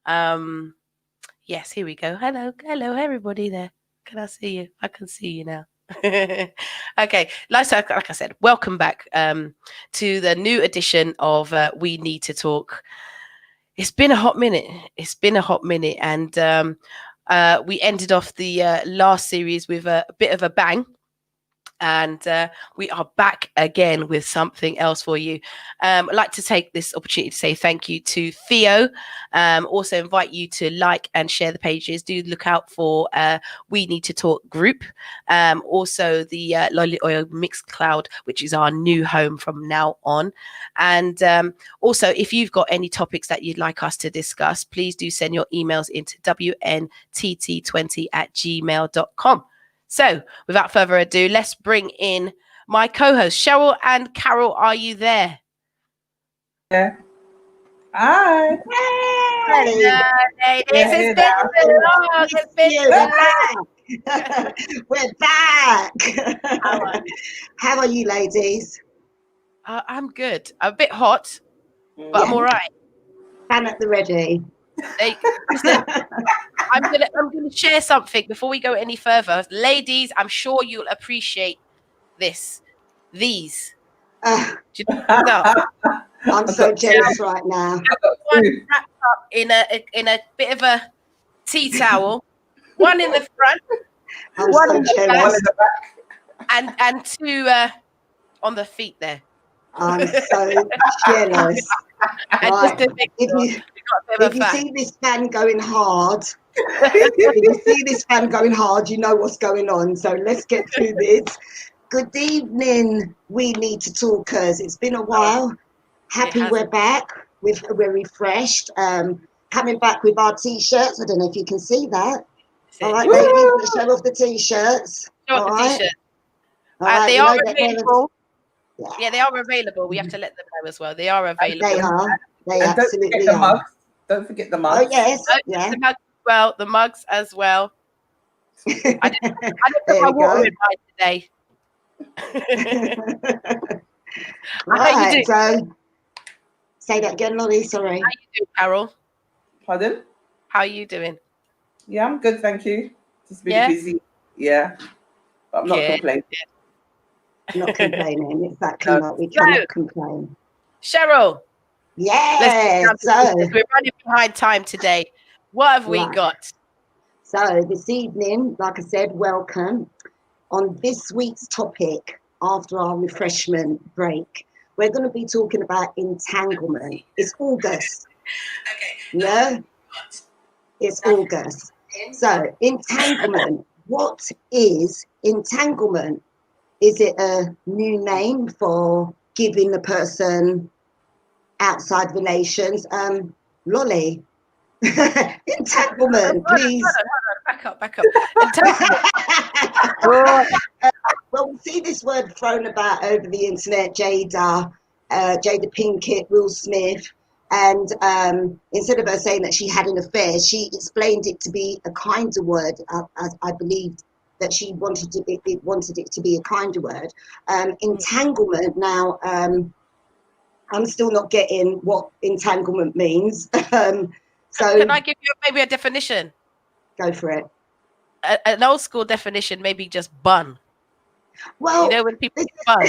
Yes, here we go. Hello, everybody there. Can I see you? I can see you now. Okay, like I said, welcome back to the new edition of We Need to Talk. It's been a hot minute. And we ended off the last series with a bit of a bang. And we are back again with something else for you. I'd like to take this opportunity to say thank you to Theo. Also invite you to like and share the pages. Do look out for We Need to Talk group. Also the Lolly Oil Mixcloud, which is our new home from now on. And also, if you've got any topics that you'd like us to discuss, please do send your emails into wntt20@gmail.com. So, without further ado, let's bring in my co-hosts, Cheryl and Carol. Are you there? Yeah. Hi. Hello, ladies. It's been so long. It's been so long. We're back. How are you, ladies? I'm good. I'm a bit hot, but I'm all right. Fan at the ready. Listen, I'm gonna share something before we go any further. Ladies, I'm sure you'll appreciate this. These. I'm so jealous right now. One wrapped up in a bit of a tea towel, one in the front, one in the back, and two on the feet there. I'm so jealous. Right. If you see this fan going hard, you know what's going on. So let's get through this. Good evening, We Need to Talkers. It's been a while. Happy we're back. We're refreshed. Coming back with our t-shirts. I don't know if you can see that. All right, ladies, let's show off the t-shirts. Show off the t-shirts. They are available. Yeah, they are available. We have to let them know as well. They are available. They are. They and absolutely are. Mugs. Don't forget the mugs. Oh yes, yeah. The mugs as well. I didn't put my water in mine today. Right. So, say that again, Lolly. Sorry. How you doing, Carol? Pardon? How are you doing? Yeah, I'm good, thank you. Just been busy. Yeah, but I'm not complaining. Not complaining. Exactly. No. We cannot complain. Cheryl. Yeah. So we're running behind time today. What have we got? So this evening, like I said, welcome. On this week's topic, after our refreshment break, we're going to be talking about entanglement. It's August. Yeah? It's August. So entanglement. What is entanglement? Is it a new name for giving the person outside relations? Lolly. Entanglement, please. Hold on. Back up. Entanglement. Well, we see this word thrown about over the internet, Jada Pinkett, Will Smith, and instead of her saying that she had an affair, she explained it to be a kinder word. I believed that she wanted it to be a kinder word. Entanglement. Now, I'm still not getting what entanglement means. So can I give you maybe a definition? Go for it. An old school definition, maybe just bun. Well, you know when people get bun.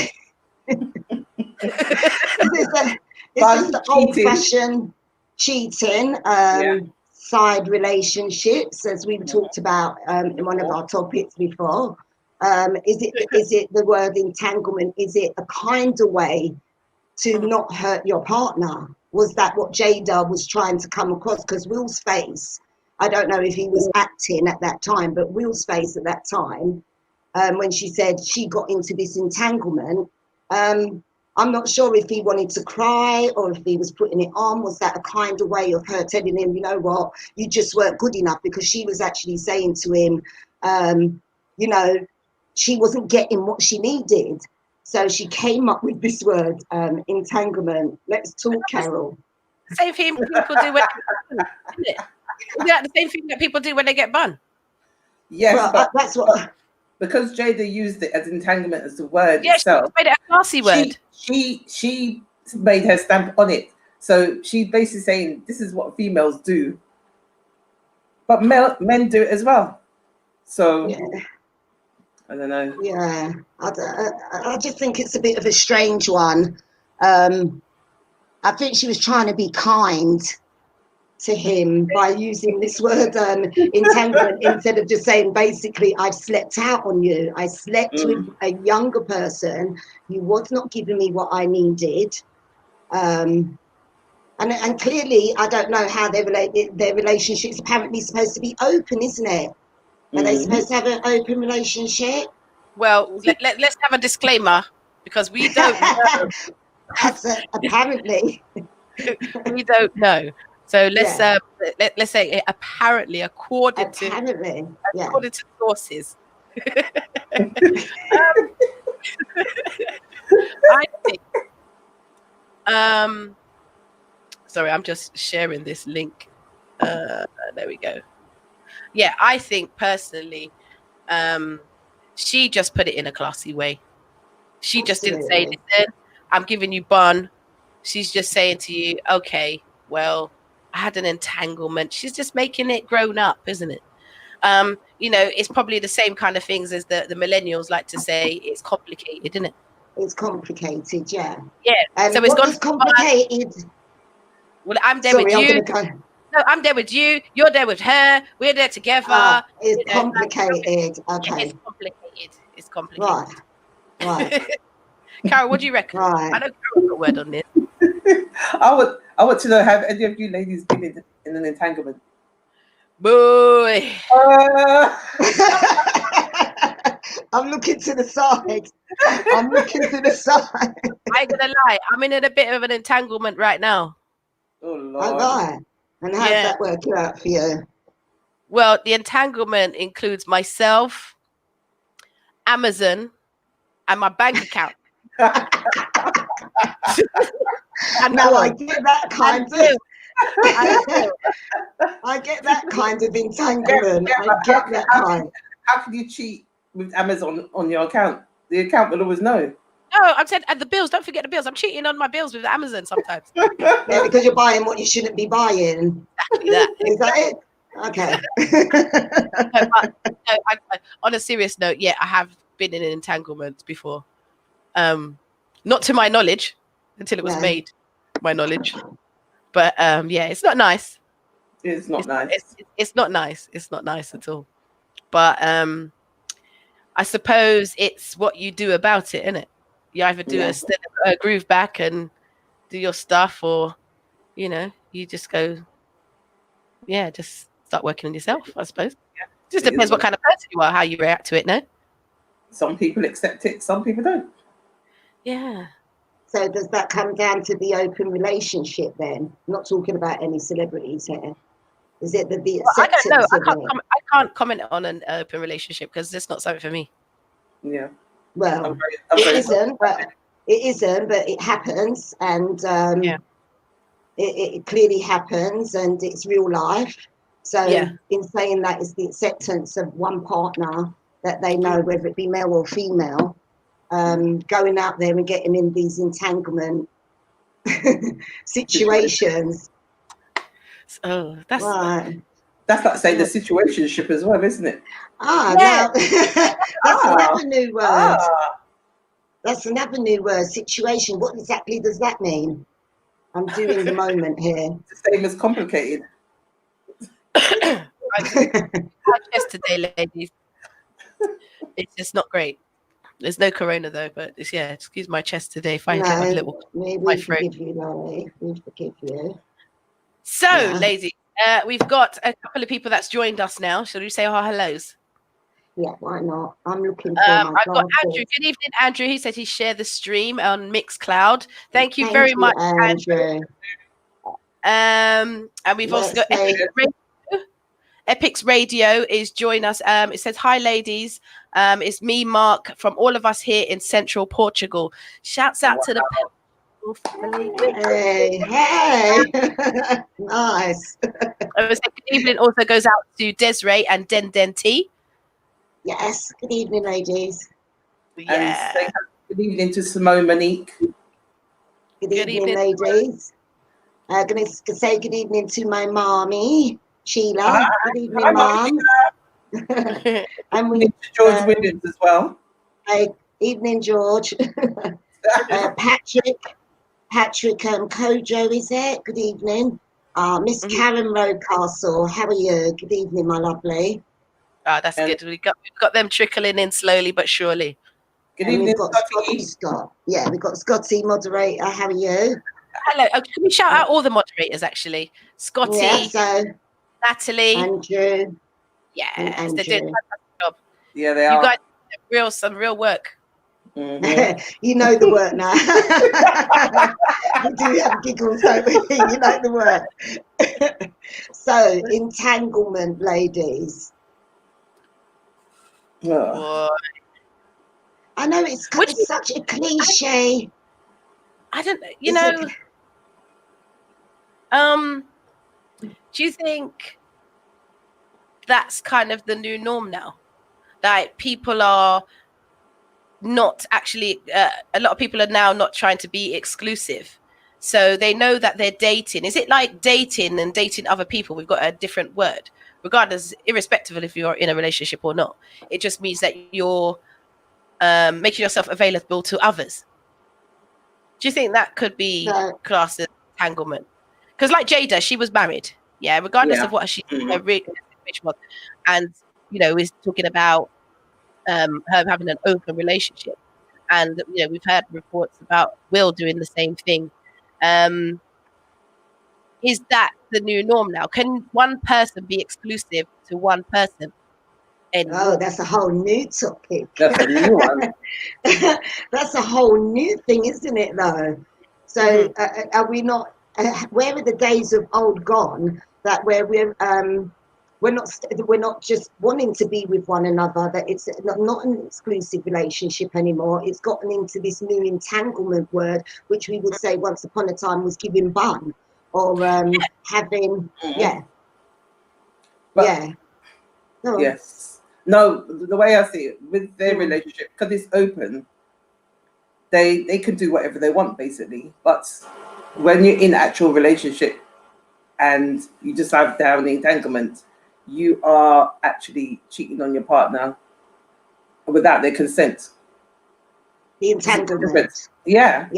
It's just the old-fashioned cheating, side relationships, as we've talked about in one of our topics before. Is it the word entanglement? Is it a kinder way to not hurt your partner? Was that what Jada was trying to come across? Because Will's face, I don't know if he was acting at that time, but Will's face at that time, when she said she got into this entanglement, I'm not sure if he wanted to cry or if he was putting it on. Was that a kinder way of her telling him, you know what, you just weren't good enough? Because she was actually saying to him, you know, she wasn't getting what she needed. So she came up with this word, entanglement. Let's talk, Carol. Same thing people do when they get bun, isn't it? Is that the same thing that people do when they get bun? Yes, well, but that's what. Because Jada used it as entanglement as the word itself. She made it a classy word. She made her stamp on it. So she basically saying this is what females do But men do it as well. So Yeah. I don't know. Yeah, I just think it's a bit of a strange one. I think she was trying to be kind to him by using this word entanglement instead of just saying basically I've slept out on you. I slept with a younger person. You was not giving me what I needed. And clearly I don't know how their relationship's apparently supposed to be open, isn't it? Are they supposed to have an open relationship? Well, let's have a disclaimer because we don't know. Apparently. We don't know. So let's say apparently according to sources. I think sorry, I'm just sharing this link. There we go. Yeah, I think personally, she just put it in a classy way. She just didn't say, listen, I'm giving you bun. She's just saying to you, okay, well, I had an entanglement. She's just making it grown up, isn't it? It's probably the same kind of things as the millennials like to say. It's complicated, isn't it? It's complicated, yeah. Yeah. And so it's what is complicated? Well, I'm there with you. No, I'm there with you. You're there with her. We're there together. It's complicated. Okay. It's complicated. It's complicated. Right. Carol, what do you reckon? Right. I know Carol's got a word on this. I want to know, have any of you ladies been in an entanglement? Boy. I'm looking to the side. I ain't gonna lie. I'm in a bit of an entanglement right now. Oh, Lord. All right. And how's that working out for you? Well, the entanglement includes myself, Amazon, and my bank account. I get that kind of. I get that kind of entanglement. How can you cheat with Amazon on your account? The account will always know. No, I'm saying, and the bills. Don't forget the bills. I'm cheating on my bills with Amazon sometimes. Yeah, because you're buying what you shouldn't be buying. Exactly that. Is that it? Okay. On a serious note, yeah, I have been in an entanglement before. Not to my knowledge, until it was made my knowledge. But it's not nice. It's not nice. It's not nice. It's not nice at all. But I suppose it's what you do about it, isn't it? You either do a groove back and do your stuff, or you just go, just start working on yourself, I suppose. Yeah. Just depends what kind of person you are, how you react to it, no? Some people accept it, some people don't. Yeah. So does that come down to the open relationship then? I'm not talking about any celebrities here. Is it the acceptance? I don't know. I can't comment on an open relationship because it's not something for me. Yeah. Well, it isn't, but it happens, and it clearly happens, and it's real life. So in saying that, it's the acceptance of one partner that they know, whether it be male or female, going out there and getting in these entanglement situations. Oh, that's right. That's like saying the situationship as well, isn't it? Now, that's another new word. That's another new word, situation. What exactly does that mean? I'm doing the moment here. It's the same as complicated. My chest today, ladies. It's just not great. There's no corona though, but excuse my chest today. If I get a little, we forgive you, Laurie. We forgive you. So, ladies, we've got a couple of people that's joined us now. Shall we say our hellos? Yeah, why not? I'm looking for I've got Andrew. Good evening, Andrew. He said he shared the stream on Mixcloud. Thank you very much, Andrew. And we've also got Epic's Radio is join us. It says, hi, ladies. It's me, Mark, from all of us here in Central Portugal. Shouts out to the Hey. Nice. Good evening also goes out to Desiree and Den T. Yes, good evening, ladies. Yeah. And good evening to Simone Monique. Good evening, ladies. I'm going to say good evening to my mommy. Sheila. Good evening, Mum. And we George Williams as well. Evening, George. Patrick Kojo is there. Good evening. Miss Karen Roadcastle, how are you? Good evening, my lovely. That's good. We've got them trickling in slowly but surely. Good evening, we've got Scott. Yeah, we've got Scotty, moderator. How are you? Hello. Can we shout out all the moderators, actually? Scotty, yeah, so Natalie, Andrew. Yeah, they're doing a fantastic job. Yeah, they are. You guys do some real work. Mm-hmm. You know the work now. We do have giggles, don't we? You know the work. So, entanglement, ladies. Boy. I know it's such a cliche. I don't, you know. Do you think that's kind of the new norm now? That people are not actually, a lot of people are now not trying to be exclusive. So they know that they're dating. Is it like dating and dating other people? We've got a different word, regardless, irrespective of if you're in a relationship or not. It just means that you're making yourself available to others. Do you think that could be classed as entanglement? Because like Jada, she was married. Yeah, regardless of what she rich was. And, is talking about her having an open relationship. And, we've heard reports about Will doing the same thing. Is that the new norm now? Can one person be exclusive to one person anymore? Oh, that's a whole new topic. That's a new one. That's a whole new thing, isn't it, though? So are we not, where are the days of old gone that where we're not just wanting to be with one another, that it's not an exclusive relationship anymore. It's gotten into this new entanglement word, which we would say once upon a time was giving bun or having, No. Yes. No, the way I see it, with their relationship, because it's open, they can do whatever they want, basically. But when you're in actual relationship and you just have down the entanglement, you are actually cheating on your partner without their consent. The entanglement. Yeah.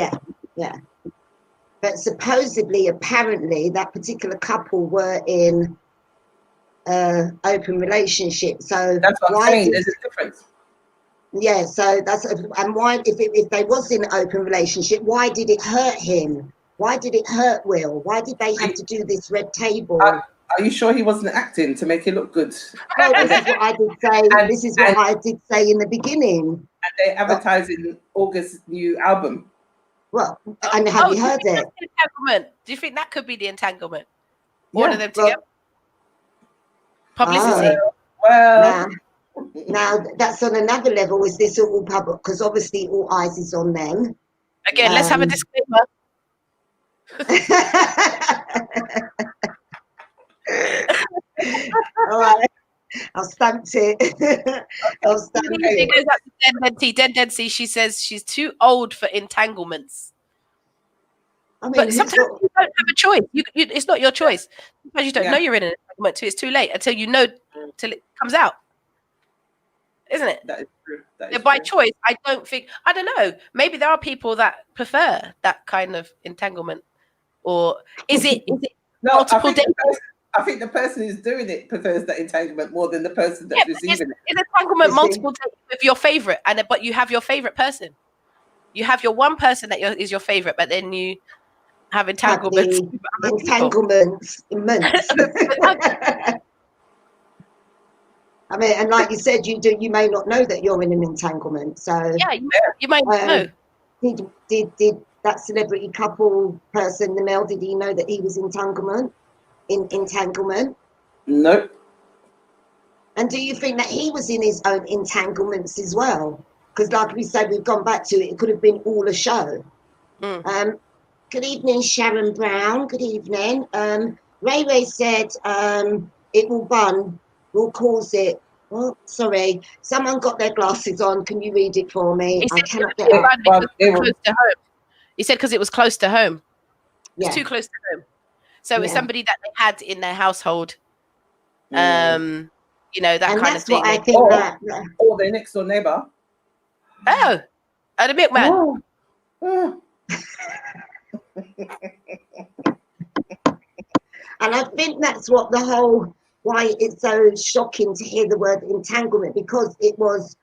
But supposedly, apparently, that particular couple were in open relationship. So that's what I'm saying. There's a difference. Yeah, so and why, if they was in an open relationship, why did it hurt him? Why did it hurt Will? Why did they have to do this red table? Are you sure he wasn't acting to make it look good? Well, this is what I did say. This is what I did say in the beginning. And they're advertising August's new album. Well, and have you heard it? Entanglement. Do you think that could be the entanglement? All of them together. Publicity. Well. Now that's on another level. Is this all public? Because obviously all eyes is on them. Again, let's have a disclaimer. All right, I've stamped it. I've stamped it. Goes up to Den, she says she's too old for entanglements. I mean, but sometimes you don't have a choice. It's not your choice. Sometimes you don't know you're in an entanglement too. It's too late until you know, till it comes out. Isn't it? That is true. By choice, I don't know. Maybe there are people that prefer that kind of entanglement. Or is it multiple days? I think the person who's doing it prefers that entanglement more than the person that's receiving it. Is entanglement multiple days with your favorite, but you have your favorite person? You have your one person that is your favorite, but then you have entanglements. Entanglements. I mean, and like you said, you may not know that you're in an entanglement. So you might know. Did that celebrity couple person, the male, did he know that he was entanglement? Nope. And do you think that he was in his own entanglements as well? Because like we said, we've gone back to it. It could have been all a show. Good evening, Sharon Brown. Good evening. Ray said it will bun. Will cause it. Oh, sorry. Someone got their glasses on. Can you read it for me? I cannot get up. Close to home. He said because it was close to home. It's too close to home. So it's somebody that they had in their household You know, that and kind of that's what thing. I think or their next door neighbor. Oh, the milkman. Oh. Oh. And I think that's what why it's so shocking to hear the word entanglement, because it was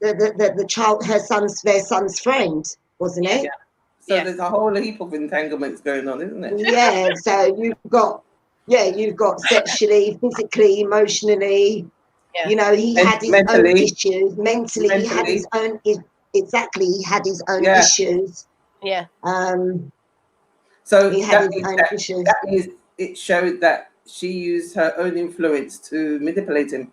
the child, their son's friend, wasn't it? Yeah. So there's a whole heap of entanglements going on, isn't it? Yeah. So you've got sexually, physically, emotionally. Yeah. You know, he had his own issues. Mentally, he had his own. Exactly, he had his own issues. Yeah. So he had his own issues. That means it showed that she used her own influence to manipulate him.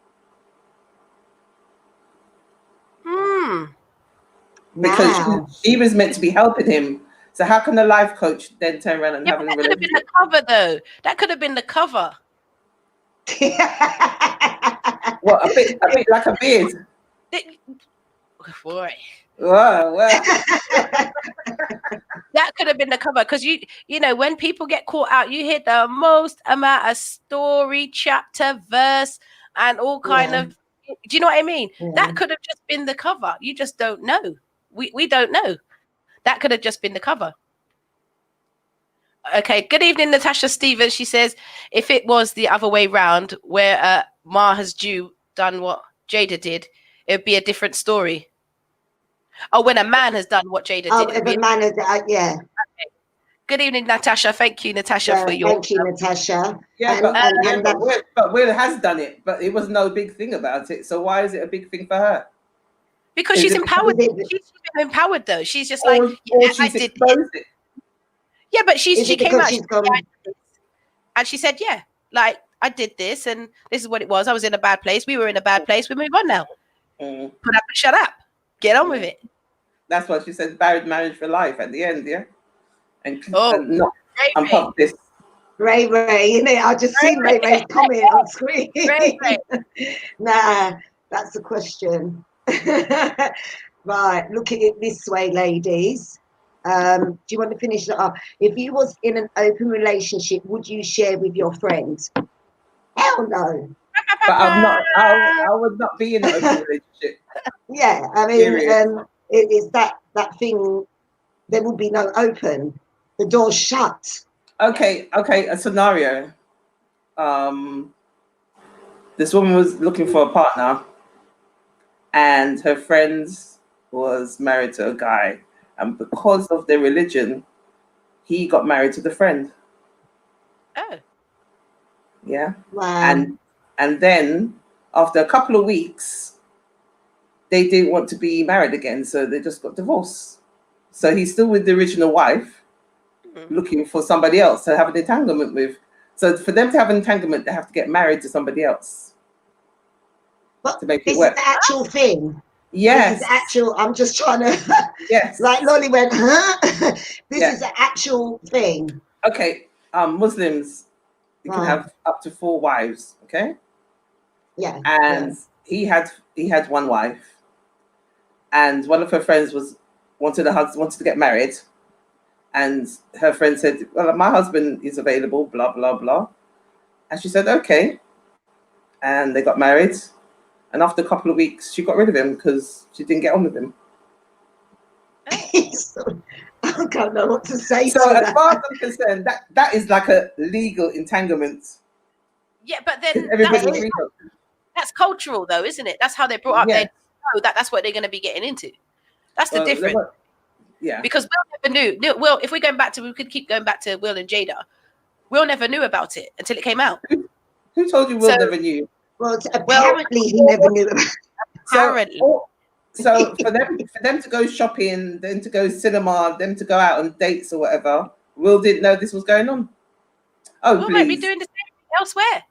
Because she was meant to be helping him. So how can a life coach then turn around and have a relationship? That could have been the cover, though. That could have been the cover. What, a bit like a beard? Boy. Wow. That could have been the cover, because you know, when people get caught out, you hear the most amount of story, chapter, verse, and all kind of. Do you know what I mean? Yeah. That could have just been the cover. You just don't know. We don't know. That could have just been the cover. Okay. Good evening, Natasha Stevens. She says, if it was the other way round, where Ma has done what Jada did, it would be a different story. Oh, when a man has done what Jada did. Oh, if a man has, yeah. Okay. Good evening, Natasha. Thank you, Natasha, for your. Thank you, Natasha. Yeah, but Will has done it, but it was no big thing about it. So why is it a big thing for her? Because she's empowered. She's empowered, though. She's just like, she's exposed it. Yeah, but she came out and she said, yeah, like, I did this and this is what it was. I was in a bad place. We were in a bad place. We move on now. Put up and shut up. Get on with it. That's what she said. Marriage for life at the end, yeah. And pump this. Ray, isn't it? I just seen Ray's comment on screen. Ray. Nah, that's the question. Right, look at it this way, ladies. Do you want to finish that up? If you was in an open relationship, would you share with your friends? Hell no. But I would not be in an open relationship. Yeah, I mean, it is that thing. There will be no open. The door's shut. Okay. A scenario. This woman was looking for a partner, and her friends was married to a guy, and because of their religion, he got married to the friend. Oh. Yeah. Wow. And then after a couple of weeks, they didn't want to be married again, so they just got divorced. So he's still with the original wife, looking for somebody else to have an entanglement with. So for them to have an entanglement, they have to get married to somebody else. But to make it work. This is the actual thing. Yes. This is actual. I'm just trying to. Yes. Like Lolly went, huh? This is the actual thing. Okay. Muslims, you can have up to 4 wives. Okay. Yeah. And he had one wife, and one of her friends wanted to get married, and her friend said, well, my husband is available, blah blah blah, and she said okay, and they got married, and after a couple of weeks she got rid of him because she didn't get on with him. I don't know what to say. So as far as I'm concerned, that is like a legal entanglement. Yeah, but then that's cultural, though, isn't it? That's how they're brought up. Yeah. They know that's what they're going to be getting into. That's the difference. Yeah. Because Will never knew. Will, if we could keep going back to Will and Jada. Will never knew about it until it came out. Who told you Will never knew? Well, apparently he never knew about it. Apparently. So for them to go shopping, then to go cinema, them to go out on dates or whatever, Will didn't know this was going on. Oh, Will might be doing the same thing elsewhere.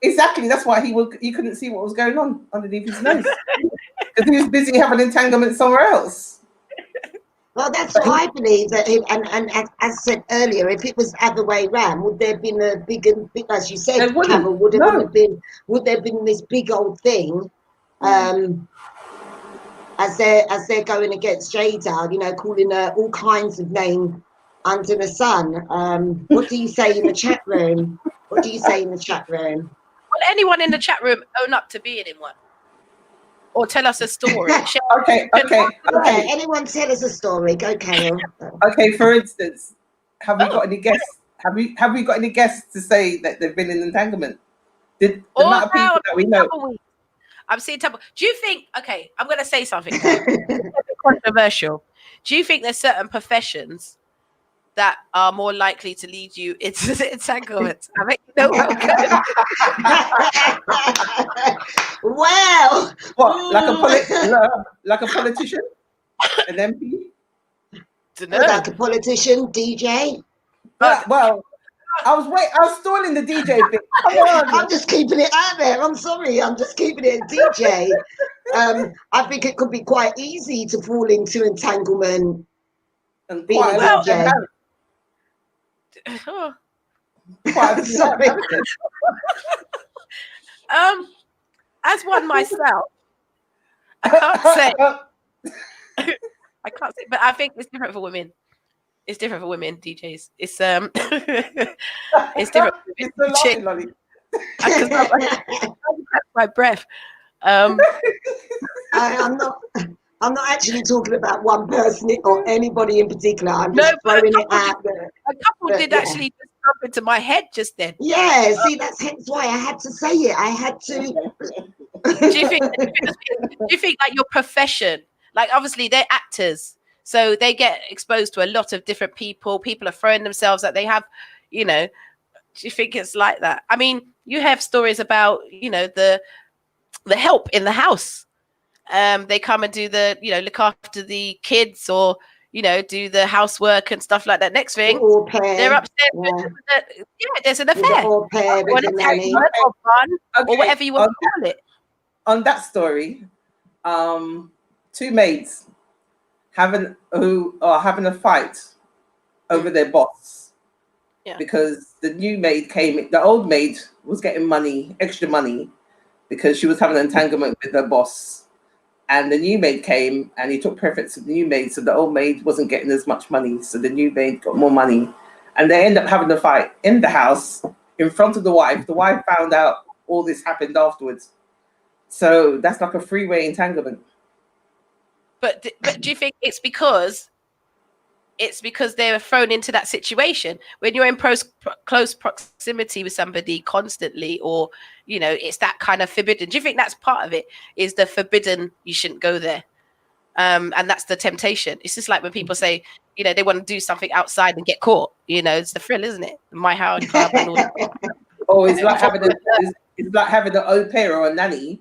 Exactly. That's why he couldn't see what was going on underneath his nose because he was busy having entanglement somewhere else. Well, that's what I believe. That and as I said earlier, if it was the other way around, would there have been a big, as you said, Carol, would there have been this big old thing? As they're going against Jada, you know, calling her all kinds of names under the sun. What do you say in the chat room? What do you say in the chat room? Well, anyone in the chat room own up to being in one? Or tell us a story? Okay. Anyone tell us a story? Go, Carol. Okay, for instance, have we got any guests? Have we got any guests to say that they've been in entanglement? The amount of people that we know. I'm seeing trouble. Do you think? Okay, I'm going to say something now. It's a bit controversial. Do you think there's certain professions that are more likely to lead you into the entanglements? I mean, you know where I'm going. Wow. What? Like a politician? An MP? Like a politician, DJ? Well, I was stalling the DJ bit. Come on. I'm just keeping it out there. I'm sorry. I'm just keeping it DJ. I think it could be quite easy to fall into entanglement And being a DJ. Sorry. As one myself, I can't say. But I think it's different for women. It's different for women DJs. It's it's different. I catch my breath. I'm not actually talking about one person or anybody in particular. I'm just throwing it out there. A couple did actually just jump into my head just then. Yeah, see, that's hence why I had to say it. I had to. Do you think like your profession, like obviously they're actors, so they get exposed to a lot of different people. People are throwing themselves that they have, do you think it's like that? I mean, you have stories about, the help in the house. They come and do the, look after the kids or, do the housework and stuff like that. Next thing, they're upstairs. There's an affair. Or whatever you want to call it. On that story, two maids having a fight over their boss because the new maid the old maid was getting extra money because she was having an entanglement with her boss. And the new maid came and he took preference to the new maid. So the old maid wasn't getting as much money. So the new maid got more money. And they end up having a fight in the house in front of the wife. The wife found out all this happened afterwards. So that's like a three-way entanglement. But do you think it's because they were thrown into that situation? When you're in close proximity with somebody constantly, or it's that kind of forbidden. Do you think that's part of it? Is the forbidden? You shouldn't go there, and that's the temptation. It's just like when people say, they want to do something outside and get caught. It's the thrill, isn't it? My Howard Club and all that. Oh, it's like having an au pair or a nanny.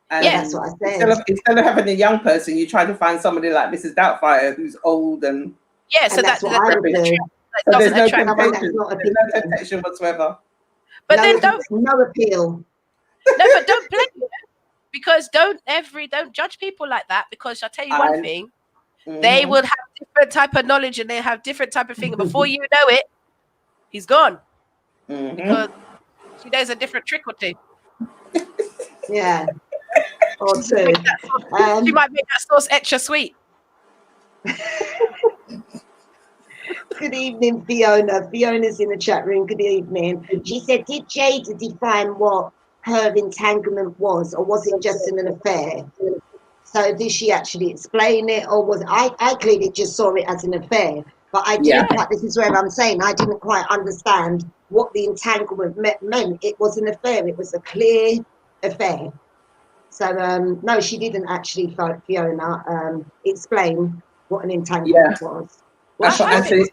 And that's what I said. Instead of having a young person, you try to find somebody like Mrs. Doubtfire who's old and. Yeah, so that's what I would do. So there's no temptation whatsoever. But then no appeal. No, but don't blame them, because don't judge people like that, because I'll tell you one thing, they would have different type of knowledge and they have different type of thing. And before you know it, he's gone. Because she knows a different trick or two. Yeah. Or two. She might make that sauce extra sweet. Good evening, Fiona. Fiona's in the chat room. Good evening. She said, did Jada define what her entanglement was, or was it just an affair? So did she actually explain it, or was I clearly just saw it as an affair, but I didn't quite, this is where I'm saying I didn't quite understand what the entanglement meant. It was an affair. It was a clear affair. So no, she didn't actually, Fiona, explain what an entanglement was. That's what Anthony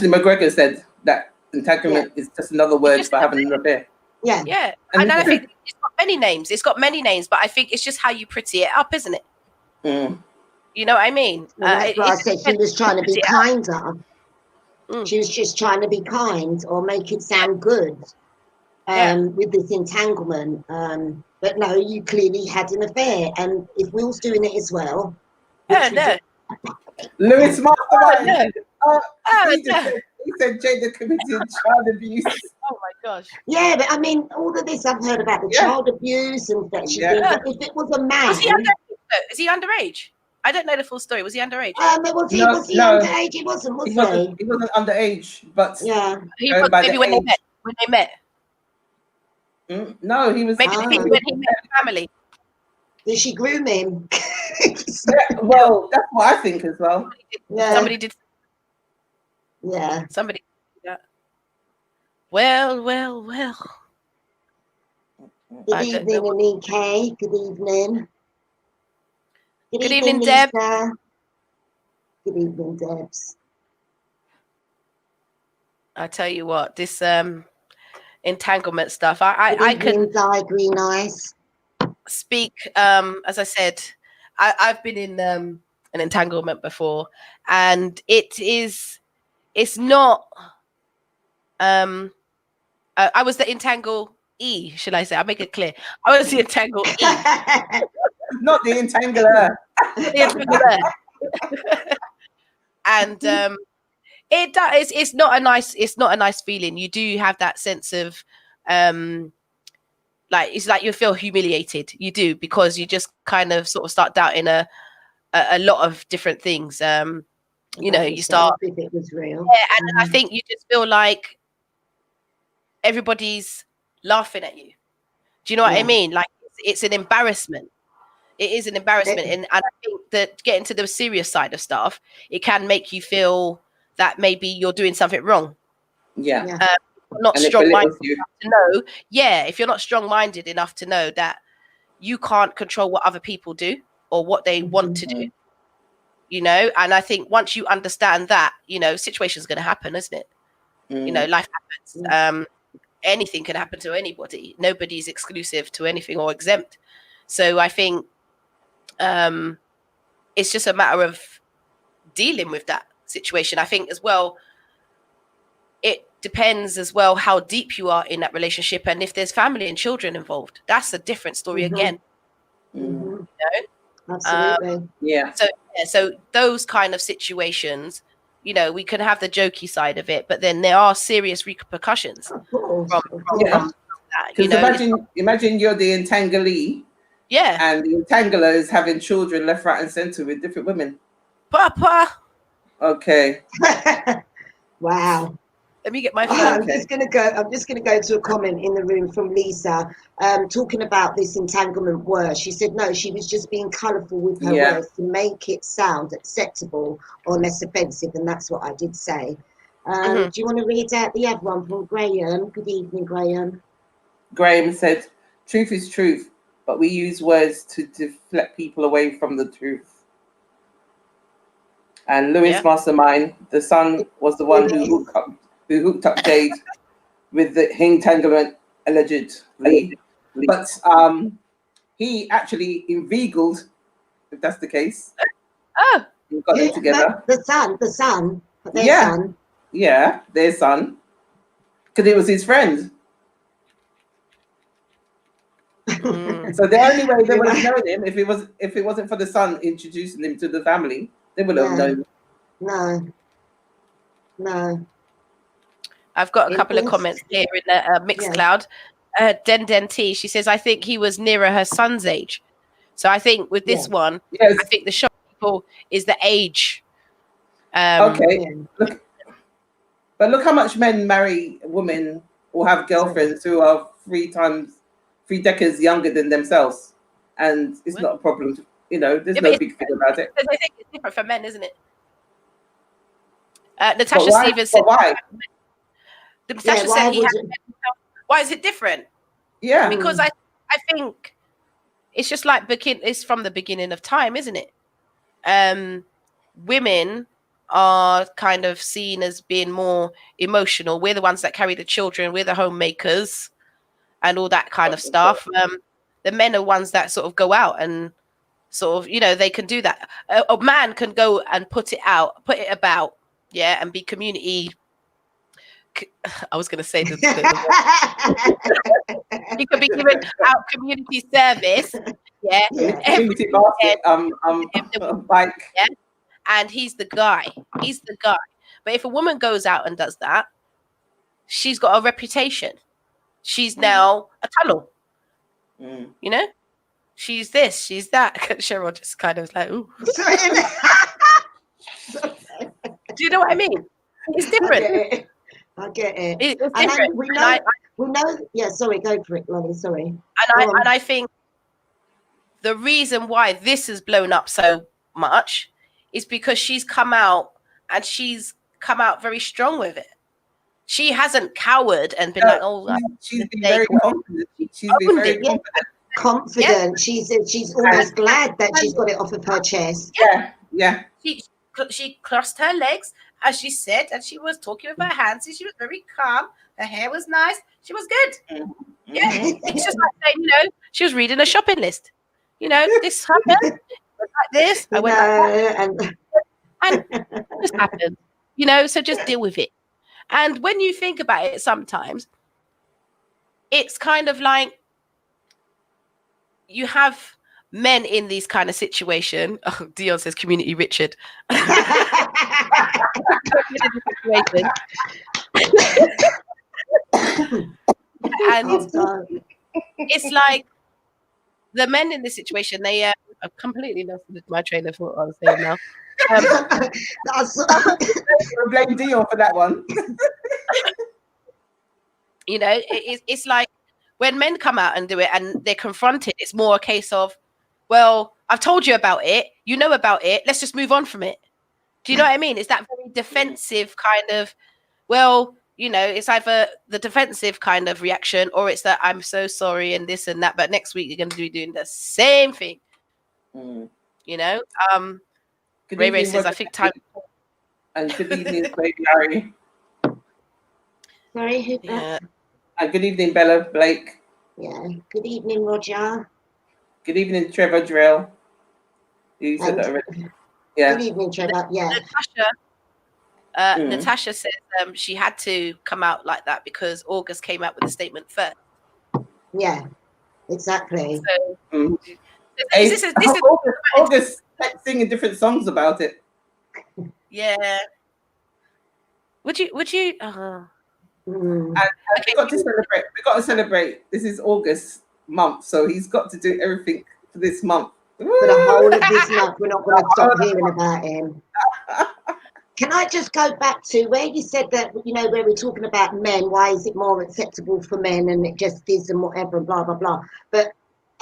McGregor said, that entanglement is just another word for having an affair. Yeah. Yeah. And I think it's got many names. It's got many names, but I think it's just how you pretty it up, isn't it? You know what I mean? That's why I said she was trying to be kinder. She was just trying to be kind or make it sound good with this entanglement. But no, you clearly had an affair. And if Will's doing it as well. Lewis Mastermind. He said Jada committed child abuse. Oh my gosh. Yeah, but I mean, all of this I've heard about the child abuse and that she did. But if it was a man. Was he underage? Is he underage? I don't know the full story. Was he underage? Was he underage? He wasn't, was he? He wasn't underage, but he was maybe when they met. No, he was. Maybe when he met family. Did she groom him? Yeah, well, that's what I think as well. Somebody did. Yeah. Somebody did that. Well. Good evening, Anike. Good evening. Good evening, Deb. Lisa. Good evening, Debs. I tell you what, this entanglement stuff. I can Green Eyes. speak. As I said, I've been in an entanglement before, and it's not. I was the entangle E, should I say? I'll make it clear. I was the entangle E, not the entangler. The entangler. And it does. It's not a nice feeling. You do have that sense of like it's like you feel humiliated. You do, because you just kind of sort of start doubting a lot of different things. You know, you start. If it was real. Yeah, and I think you just feel like everybody's laughing at you. Do you know what I mean? Like it's an embarrassment. It is an embarrassment, and I think that getting to the serious side of stuff, it can make you feel that maybe you're doing something wrong. Yeah. Not strong-minded enough to know. Yeah, if you're not strong-minded enough to know that you can't control what other people do or what they want to do, you know. And I think once you understand that, you know, situation's going to happen, isn't it? You know, life happens. Anything can happen to anybody. Nobody's exclusive to anything or exempt. So I think it's just a matter of dealing with that situation. I think as well, it depends as well how deep you are in that relationship, and if there's family and children involved, that's a different story again. You know? Absolutely. So those kind of situations, you know, we can have the jokey side of it, but then there are serious repercussions from that. You know, imagine you're the entanglee. Yeah. And the entangler is having children left, right, and center with different women. Papa. Okay. Wow. Let me get my phone. I'm just gonna go to a comment in the room from Lisa, talking about this entanglement word. She said no, she was just being colourful with her words to make it sound acceptable or less offensive, and that's what I did say. Do you want to read out the other one from Graham? Good evening, Graham. Graham said, "Truth is truth, but we use words to deflect people away from the truth." And Lewis Mastermind, the son, was the one who hooked up Jade with the entanglement allegedly. But he actually inveigled, if that's the case. Oh, we got them together. The son, their son. Yeah, their son, because it was his friend. So the only way they would have known him if it wasn't for the son introducing him to the family, they would have known. No. I've got a couple of comments here in the Mixcloud. Den T, she says, I think he was nearer her son's age. So I think with this one, I think the shock people is the age. Look how much men marry women or have girlfriends who are 3 decades younger than themselves, and it's not a problem. You know, there's no big thing about it. I think it's different for men, isn't it? Natasha Stevens said, why? Natasha said he had mental health. Why is it different? Yeah, because I think it's just like it's from the beginning of time, isn't it? Women are kind of seen as being more emotional. We're the ones that carry the children. We're the homemakers and all that kind of stuff. The men are ones that sort of go out and sort of, you know, they can do that. A man can go and put it about, and be community. I was going to say he could be giving out community service, community basket, bike, and he's the guy. But if a woman goes out and does that, she's got a reputation. She's now a tunnel. You know, she's this, she's that. Cheryl just kind of like, ooh. Do you know what I mean? It's different. I get it. It's different. Well, no, yeah, sorry, go for it, Lonnie, sorry. And I think the reason why this has blown up so much is because she's come out very strong with it. She hasn't cowered and been like, "Oh, she's been very confident. She's been very confident. Confident. Yeah. She's almost glad that she's got it off of her chest. Yeah. She crossed her legs, as she said, and she was talking with her hands. And she was very calm. Her hair was nice. She was good. Mm-hmm. Yeah, it's just like saying, she was reading a shopping list. This happened. Like this. I went like that. And this happened. So just deal with it. And when you think about it, sometimes it's kind of like you have men in these kind of situation. Oh, Dion says community Richard. And it's like the men in this situation, they I've completely lost my train of thought. I was saying now. Blame Dion for that one. It's like when men come out and do it and they're confronted, it's more a case of, well, I've told you about it, you know about it, let's just move on from it. Do you know what I mean? It's that very defensive kind of, well, it's either the defensive kind of reaction or it's that I'm so sorry and this and that, but next week you're going to be doing the same thing. Ray Ray says, I think time. And good evening, Baby Harry. Sorry, and good evening, Bella Blake. Yeah, good evening, Roger. Good evening, Trevor Drill. You said that already. Yeah. Good evening, Trevor. Yeah. Natasha says she had to come out like that because August came out with a statement first. Yeah, exactly. So, August singing different songs about it. Yeah. Would you? And we got to celebrate. We got to celebrate. This is August month, so he's got to do everything for this month. For the whole of this month, we're not going to stop hearing about him. Can I just go back to where you said that, where we're talking about men, why is it more acceptable for men and it just is and whatever, blah, blah, blah.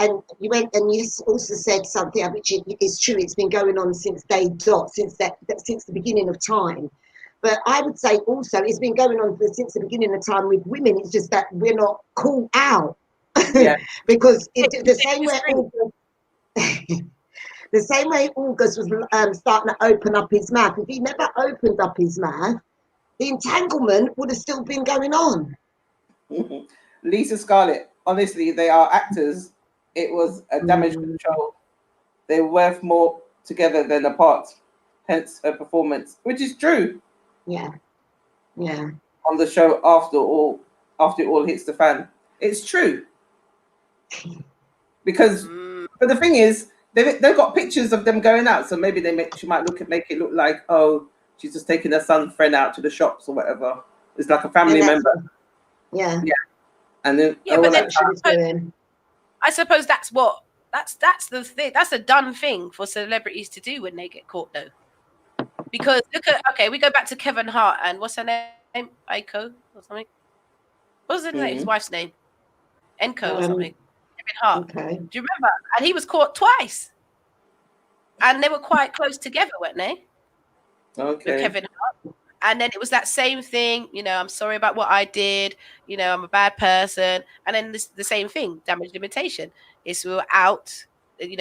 And you went and you also said something which is true. It's been going on since day dot, since the beginning of time. But I would say also it's been going on since the beginning of time with women. It's just that we're not called out. Yeah. Because the same way August was starting to open up his mouth. If he never opened up his mouth, the entanglement would have still been going on. Lisa Scarlett, honestly, they are actors. It was a damage control. They're worth more together than apart. Hence her performance, which is true. Yeah. On the show after it all hits the fan, it's true. Because, but the thing is, they've got pictures of them going out, so maybe she might make it look like, oh, she's just taking her son's friend out to the shops or whatever. It's like a family member. Yeah. And then I suppose that's the thing. That's a done thing for celebrities to do when they get caught, though. Because we go back to Kevin Hart and what's her name? Aiko or something. What was his wife's name? Enko or something. Kevin Hart. Okay. Do you remember? And he was caught twice. And they were quite close together, weren't they? Okay. With Kevin Hart. And then it was that same thing, I'm sorry about what I did, I'm a bad person. And then the same thing, damage limitation. Is we were out,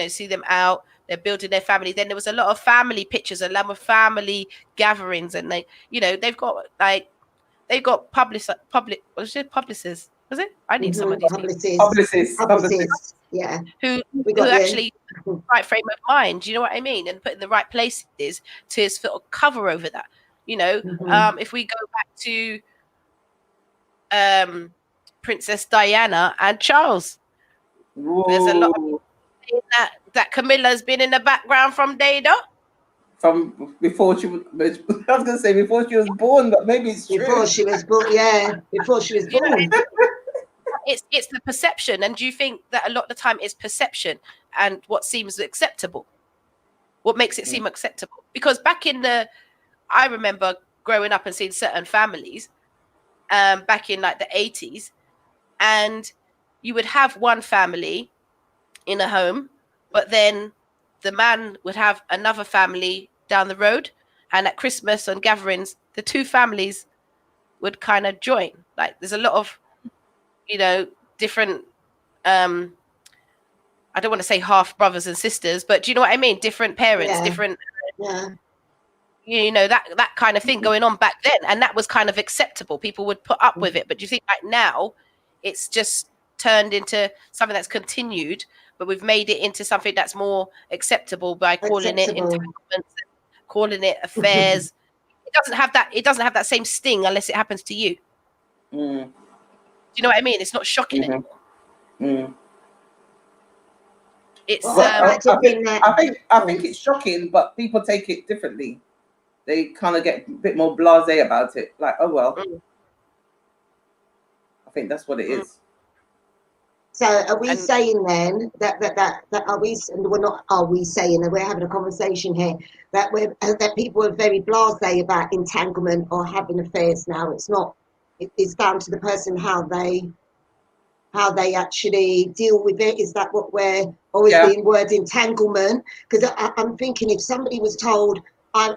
see them out, they're building their family. Then there was a lot of family pictures, a lot of family gatherings, and they've got publicists. Was it? I need some of these publicists. Yeah. Who actually right frame of mind, do you know what I mean? And put in the right places to sort of cover over that. If we go back to Princess Diana and Charles, there's a lot of that Camilla's been in the background from day dot. From before she was, I was going to say before she was born, but maybe it's true. Before she was born, yeah. Before she was born. It's the perception, and do you think that a lot of the time it's perception and what seems acceptable, what makes it seem acceptable? Because I remember growing up and seeing certain families, back in like the 80s, and you would have one family in a home, but then the man would have another family down the road, and at Christmas and gatherings, the two families would kind of join. Like there's a lot of, different, I don't want to say half brothers and sisters, but do you know what I mean? Different parents, different, that kind of thing going on back then. And that was kind of acceptable. People would put up with it. But do you think like now it's just turned into something that's continued, but we've made it into something that's more acceptable by calling it entanglements, calling it affairs. It doesn't have that same sting unless it happens to you. Do you know what I mean? It's not shocking anymore. It's I think it's shocking, but people take it differently. They kind of get a bit more blasé about it. Like, oh well. I think that's what it is. So are we saying then that are we? We're not. Are we saying that we're having a conversation here that people are very blasé about entanglement or having affairs now? It's not. It's down to the person how they actually deal with it. Is that what we're always being word entanglement? Because I'm thinking if somebody was told I'm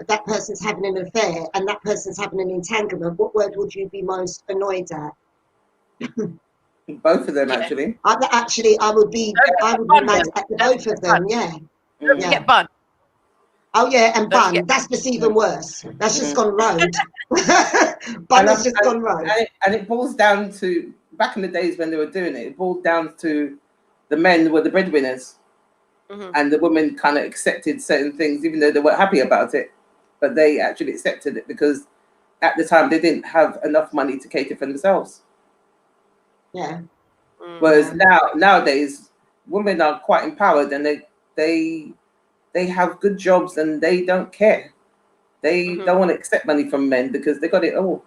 that person's having an affair and that person's having an entanglement, what word would you be most annoyed at? Both of them, actually. I would be mad at both of them. Don't forget bun. Oh yeah, and bun. That's just even worse. That's just gone road. Bun has just gone road. And it boils down to back in the days when they were doing it. It boiled down to the men were the breadwinners, and the women kind of accepted certain things, even though they weren't happy about it. But they actually accepted it because at the time they didn't have enough money to cater for themselves. Yeah. Whereas nowadays, women are quite empowered and they have good jobs and they don't care. They don't want to accept money from men because they got it all.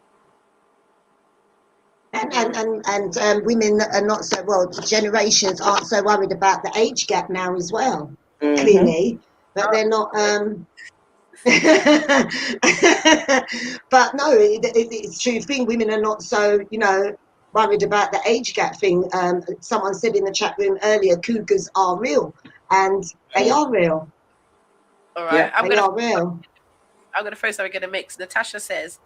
And women are not so well. Generations aren't so worried about the age gap now as well. Clearly, but they're not. But no, it's true thing. Women are not so worried about the age gap thing. Someone said in the chat room earlier, cougars are real, and they are real. All right, they are real. I'm going to throw something in the mix. Natasha says,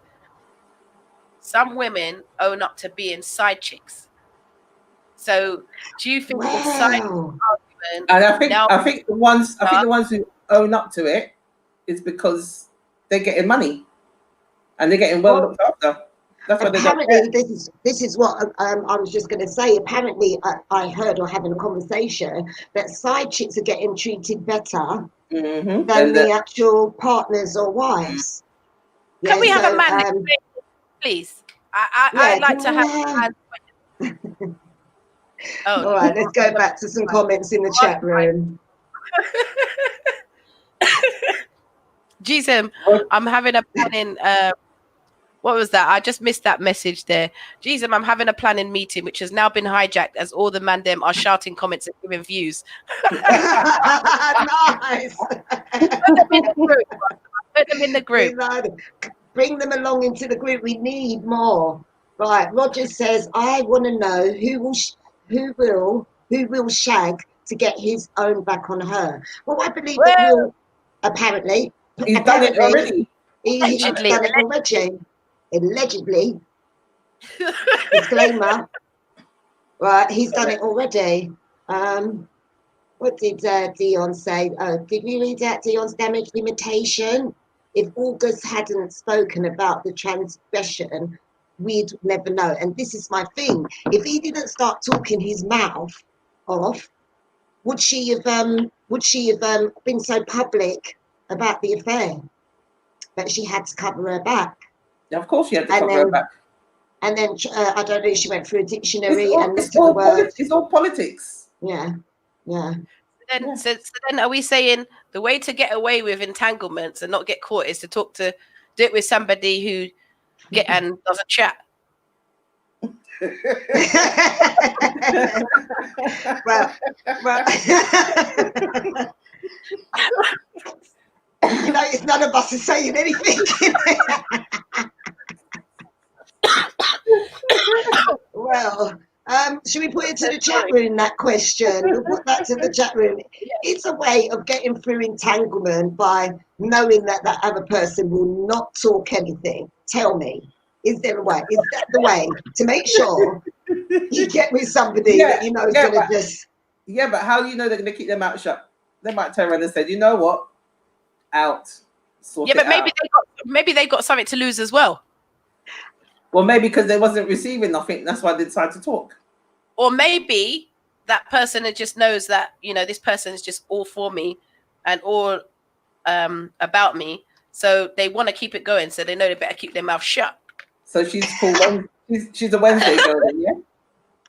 some women own up to being side chicks. So do you think the side argument... And I think the ones who own up to it is because they're getting money and they're getting well looked after. That's what apparently this is what I was just going to say. Apparently I heard or having a conversation that side chicks are getting treated better than the actual partners or wives. Can we have a man please? I'd like to have a man. All right, let's go back to some comments in the chat room. Jesus, I'm having a planning. What was that? I just missed that message there. Jesus, I'm having a planning meeting, which has now been hijacked as all the man them are shouting comments and giving views. Nice. Put them in the group. Bring them along into the group. We need more. Right. Roger says, I want to know who will shag to get his own back on her. Well, I believe that Will apparently he's done it already. He's done it already. Allegedly. Disclaimer. Right, he's done it already. What did Dion say? Did you read out Dion's damage limitation? If August hadn't spoken about the transgression, we'd never know. And this is my thing. If he didn't start talking his mouth off, would she have been so public about the affair that she had to cover her back? Yeah, of course she had to cover her back. And then I don't know. She went through a dictionary it's all politics. Yeah. So then, are we saying the way to get away with entanglements and not get caught is to do it with somebody who and does a chat? well. It's none of us is saying anything. Well, should we put it to the chat room, that question? We'll put that to the chat room. It's a way of getting through entanglement by knowing that that other person will not talk anything. Tell me, is there a way? Is that the way to make sure you get with somebody that you know is going to just... Yeah, but how do you know they're going to keep their mouth shut? They might turn around and say, you know what? Out. Yeah, but maybe they got something to lose as well. Well, maybe because they wasn't receiving nothing. That's why they decided to talk. Or maybe that person just knows that, you know, this person is just all for me and all about me. So they want to keep it going. So they know they better keep their mouth shut. So she's called she's a Wednesday girl then, yeah?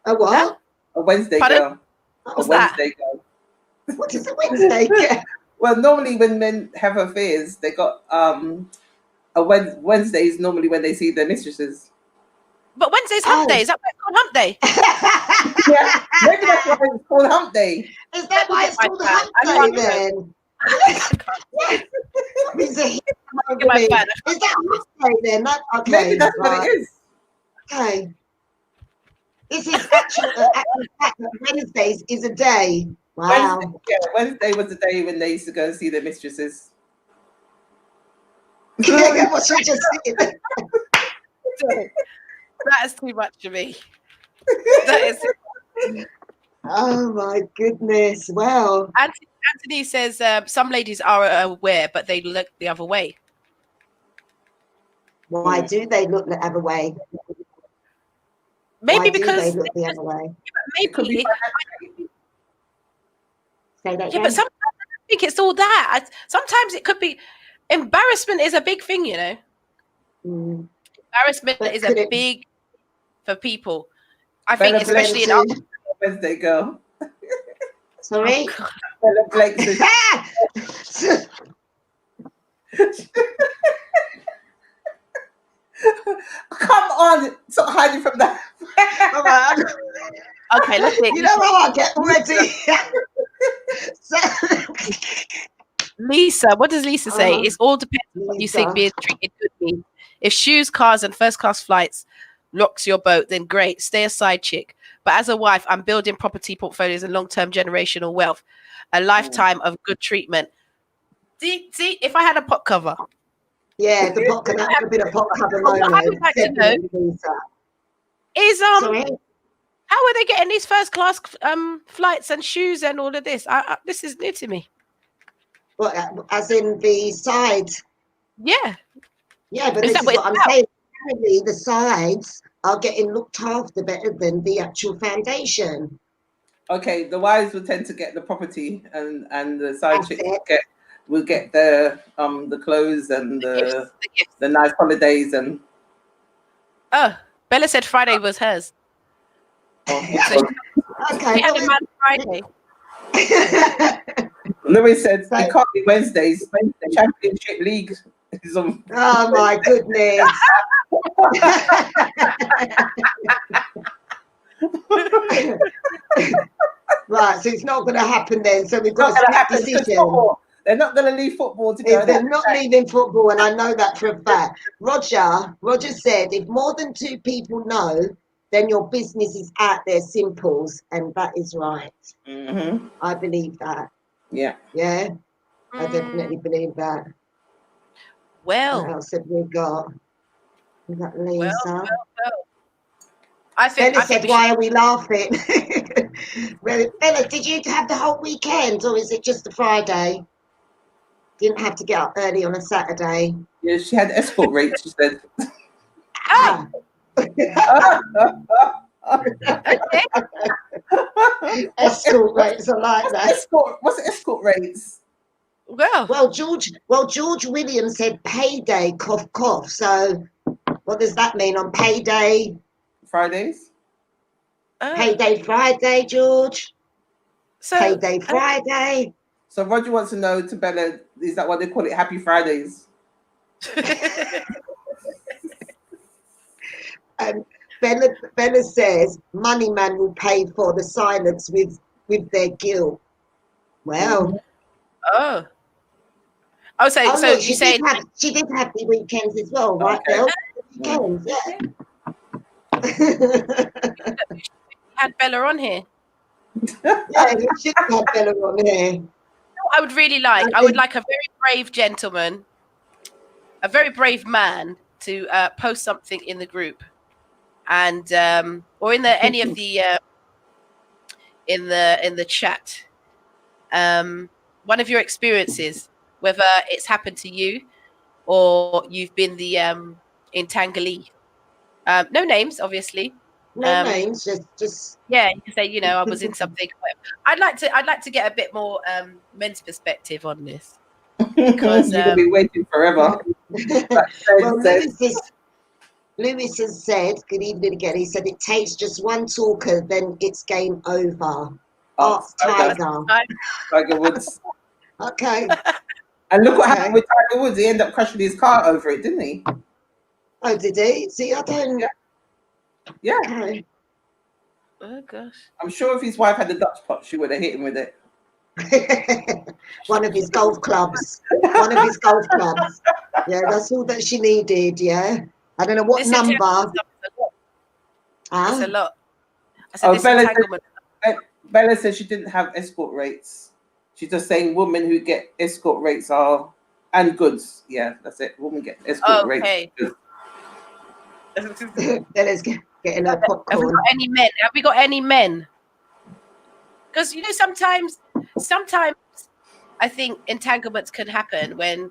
A what? Huh? A Wednesday girl. What's a Wednesday that? girl. What is a Wednesday girl? Well, normally when men have affairs, they got Wednesday is normally when they see their mistresses. But Wednesday's hump day. Is that why it's called hump day? Yeah, maybe that's why it's called hump day. Is that why it's called hump day then? Is that hump day then? Okay, maybe that's what it is. Okay. This is actual fact that Wednesdays is a day. Wow. Wednesday was the day when they used to go and see their mistresses. What she just said. That is too much for me. That is. Oh my goodness! Wow. Anthony says some ladies are aware, but they look the other way. Why do they look the other way? Maybe Why because do they look the other way? Maybe. Say that Yeah, but sometimes I think it's all that. Sometimes it could be embarrassment is a big thing, you know. Embarrassment is a big for people. I think especially in our Wednesday girl. Sorry? Bella Blake Come on, stop hiding from that. Okay, let's see. You know how I get ready. Lisa, what does Lisa say? It's all depends on what you think being treated good means. If shoes, cars, and first class flights rocks your boat, then great, stay a side chick. But as a wife, I'm building property portfolios and long-term generational wealth, a lifetime of good treatment. See, if I had a pot cover. Yeah, the pot cover, that would be a pot cover moment. What I would like to know is Sorry? how are they getting these first class flights and shoes and all of this? This is new to me. What, as in the sides? Yeah. Yeah, but this is what I'm saying. Apparently, the sides are getting looked after better than the actual foundation. Okay, the wives will tend to get the property, and the side chicks will get the clothes and the nice holidays and. Oh, Bella said Friday was hers. Oh, okay. She had a man Friday. Louis said it can't be Wednesdays. The Championship League is on. Oh my goodness. Right, so it's not going to happen then. So we've got a split decision. They're not going to leave football to go. They're not leaving football, and I know that for a fact. Roger said, if more than two people know, then your business is out there, simples, and that is right. Mm-hmm. I believe that. Yeah. Yeah, I definitely believe that. Well, what else have we got? We got Lisa. Well. I think said, why are we laughing? Well, Bella, did you have the whole weekend, or is it just a Friday? Didn't have to get up early on a Saturday. Yeah, she had escort rates, she said. Ah. Escort rates, I like that. What's escort rates? Well, George Williams said payday, cough, cough. So what does that mean on payday? Fridays? Payday Friday, George. So, payday Friday. So Roger wants to know to Bella, is that why they call it Happy Fridays? And Bella says Money Man will pay for the silence with their guilt. Well. Oh, so she did have the weekends as well, right, Bill? Weekends, yeah. Had Bella on here. Yeah, you should have Bella on here. I would really like. I would like a very brave gentleman, a very brave man to post something in the group, and or in the any of the in the chat. One of your experiences, whether it's happened to you or you've been the entanglee. No names, obviously. No names, just yeah, you can say, I was in something. I'd like to get a bit more men's perspective on this, because you're gonna be waiting forever. Well, Lewis has said, good evening again. He said it takes just one talker, then it's game over. Art Tiger Woods. Okay. And look what happened with Tiger Woods. He ended up crashing his car over it, didn't he? Oh, did he? See, I don't. Yeah. Okay. Oh gosh. I'm sure if his wife had the Dutch pot, she would have hit him with it. One of his golf clubs. One of his golf clubs. Yeah, that's all that she needed. Yeah. I don't know what number. It's a lot. I said, Bella said she didn't have escort rates. She's just saying women who get escort rates are, and goods. Yeah, that's it. Women get escort rates. Okay. Bella's getting her popcorn. Have we got any men? Have we got any men? Because sometimes I think entanglements can happen when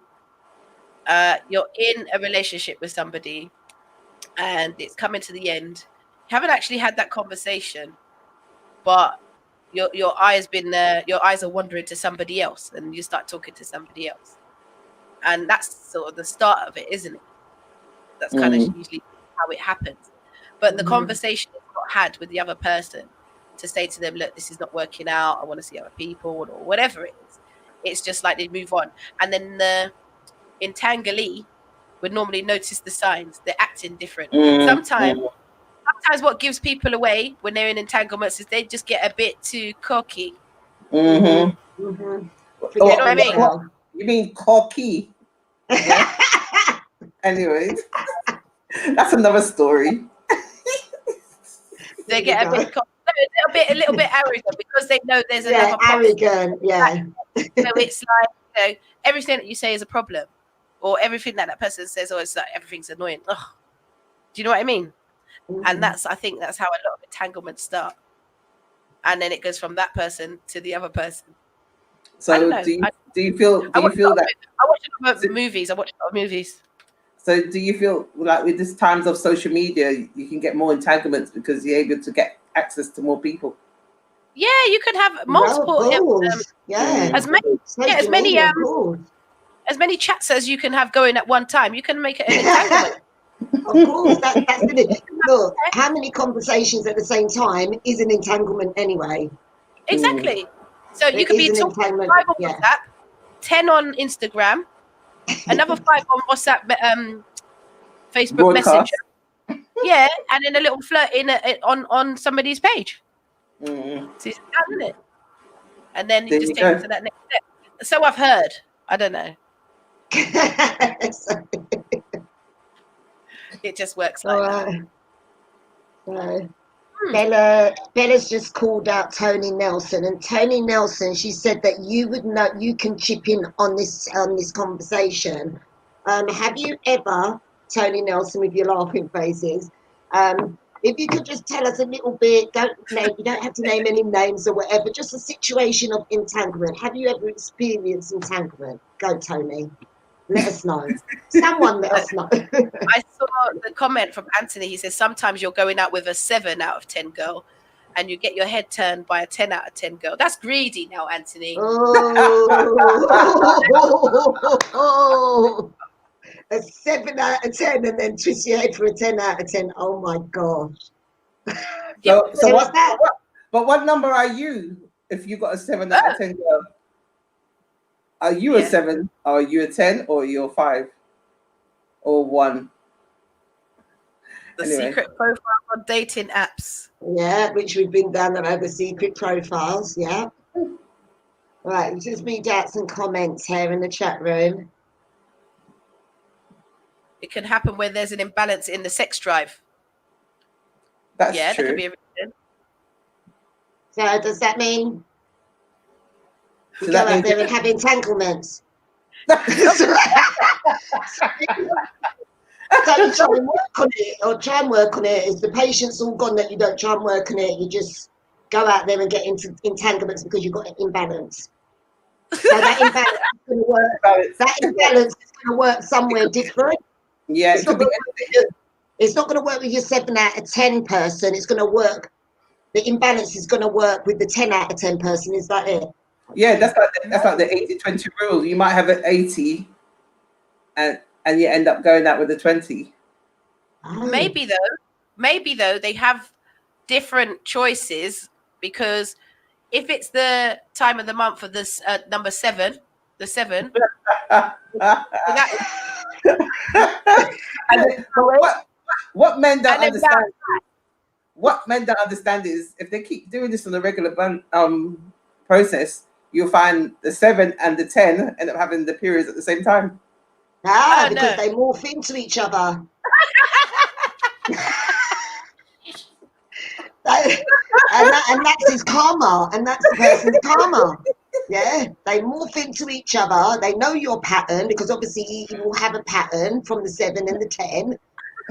you're in a relationship with somebody and it's coming to the end. You haven't actually had that conversation, but your eyes are wandering to somebody else, and you start talking to somebody else, and that's sort of the start of it, isn't it? That's kind of usually how it happens. But the conversation is not had with the other person to say to them, look, this is not working out, I want to see other people, or whatever it is. It's just like they move on, and then the entanglee would normally notice the signs. They're acting different. Sometimes what gives people away when they're in entanglements is they just get a bit too cocky. Forget what I mean? What? You mean cocky? Yeah. Anyway, that's another story. They get a little bit arrogant because they know there's another arrogant. Yeah. So it's like everything that you say is a problem, or everything that person says, or it's like everything's annoying. Ugh. Do you know what I mean? And I think that's how a lot of entanglements start, and then it goes from that person to the other person. So do you feel that I watch a lot of movies. So do you feel like with these times of social media, you can get more entanglements because you're able to get access to more people? Yeah, you could have multiple. As many chats as you can have going at one time. You can make it an entanglement. Of course, that's it. Look, how many conversations at the same time is an entanglement anyway? Exactly. So you could be talking 5 on WhatsApp, 10 on Instagram, another 5 on WhatsApp, Facebook Messenger. Yeah, and then a little flirt on somebody's page. So it's done, isn't it? And then you just take it to that next step. So I've heard. I don't know. It just works like that. Bella's just called out Tony Nelson, and Tony Nelson, she said that you would know, you can chip in on this conversation. Have you ever, Tony Nelson, with your laughing faces, if you could just tell us a little bit, you don't have to name any names or whatever, just a situation of entanglement. Have you ever experienced entanglement? Go, Tony. Let us know. Someone let us know. I saw the comment from Anthony. He says, sometimes you're going out with a 7 out of 10 girl and you get your head turned by a 10 out of 10 girl. That's greedy now, Anthony. Oh. A 7 out of 10 and then twist your head for a 10 out of 10. Oh my gosh. What number are you if you got a 7 out of 10 girl? Are you a 7? Are you a 10? Or you're 5? Or 1? The secret profile on dating apps. Yeah, which we've been down over secret profiles. Yeah. Right, just read out some comments here in the chat room. It can happen when there's an imbalance in the sex drive. That's yeah, true. that could be a reason. So does that mean you So go that out means there and have entanglements? So you try and work on it, or try and work on it. Is the patience all gone that you don't try and work on it? You just go out there and get into entanglements because you've got an imbalance. So that imbalance is going to work. That imbalance is going to work somewhere different. yeah, It's not going to work with your, it's not going to work with your 7 out of 10 person. It's going to work. The imbalance is going to work with the 10 out of 10 person. Is that it? yeah, that's like the 80-20 rule. You might have an 80 and you end up going out with a 20. Oh. Maybe though they have different choices, because if it's the time of the month for this number 7, the 7, that, And what men don't and then understand, what men don't understand is if they keep doing this on a regular process, you'll find the 7 and the 10 end up having the periods at the same time. Ah, Oh, because no. they morph into each other. and that's his karma, and that's the person's karma. Yeah, they morph into each other. They know your pattern because obviously you will have a pattern from the 7 and the 10.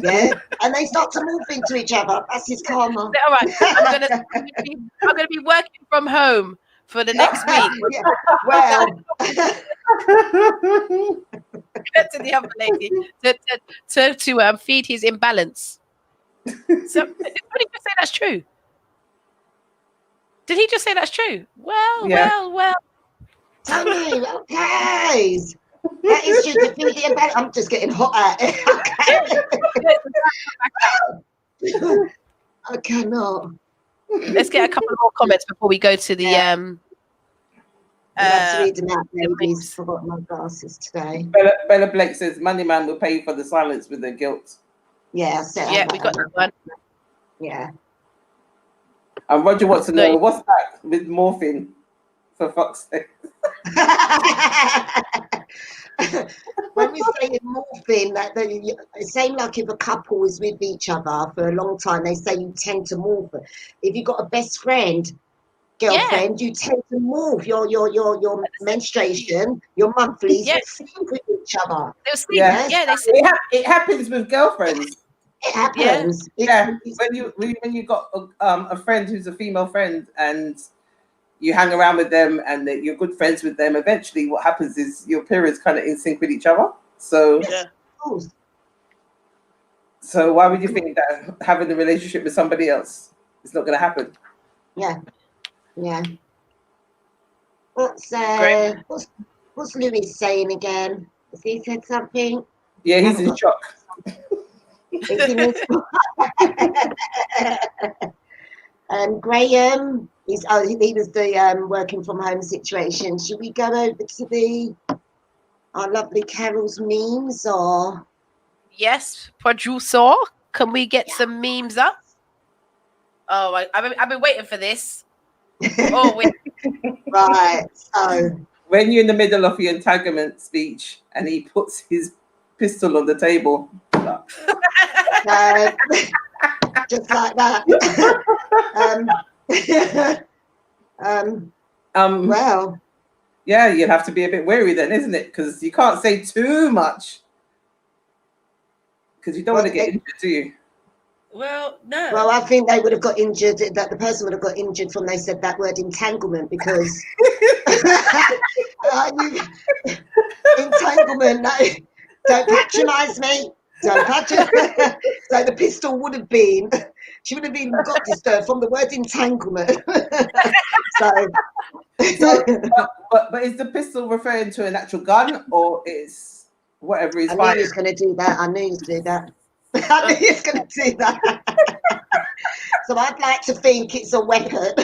Yeah, and they start to morph into each other. That's his karma. All right, I'm gonna be working from home for the next week. Yeah, well, To the other lady to feed his imbalance. So did he just say that's true? Did he just say that's true? Well, Yeah. well. Tony, okay. That is just to feed the imbalance. I'm just getting hot at it. Okay. I cannot. Let's get a couple more comments before we go to the You have to read them out, ladies. Forgot my glasses today. Bella Blake says Money Man will pay for the silence with their guilt. Yeah, I said yeah, we got that one. Yeah. And Roger wants to know what's that with morphine, for fuck's sake. When we say morphine, it's same like if a couple is with each other for a long time, they say you tend to morph. If you've got a best friend, girlfriend, you tend to morph your menstruation, your monthlies, sync with each other. Yeah, it happens with girlfriends. It happens. Yeah, when you got a friend who's a female friend and you hang around with them and you're good friends with them, eventually what happens is your periods kind of in sync with each other. So, so why would you think that having a relationship with somebody else is not going to happen? Yeah. What's Louis saying again? Has he said something? Yeah, he's in shock. Graham, he was the working from home situation. Should we go over to our lovely Carol's memes, or? Yes, producer, can we get some memes up? Oh, I've been waiting for this. Oh, wait. Right. So when you're in the middle of your entanglement speech and he puts his pistol on the table. Just like that. Well. Yeah, you'll have to be a bit wary then, isn't it? Because you can't say too much. Because you don't want to get injured, do you? Well, no. Well, I think they would have got injured, that the person would have got injured from they said that word entanglement, because entanglement, no, don't patronise me. Don't patronise. So the pistol would have been, she would have been got disturbed from the word entanglement. But is the pistol referring to an actual gun, or is whatever is I fired? knew he was going to do that. I knew he was going to do that. I knew he was going to do that. So I'd like to think it's a weapon.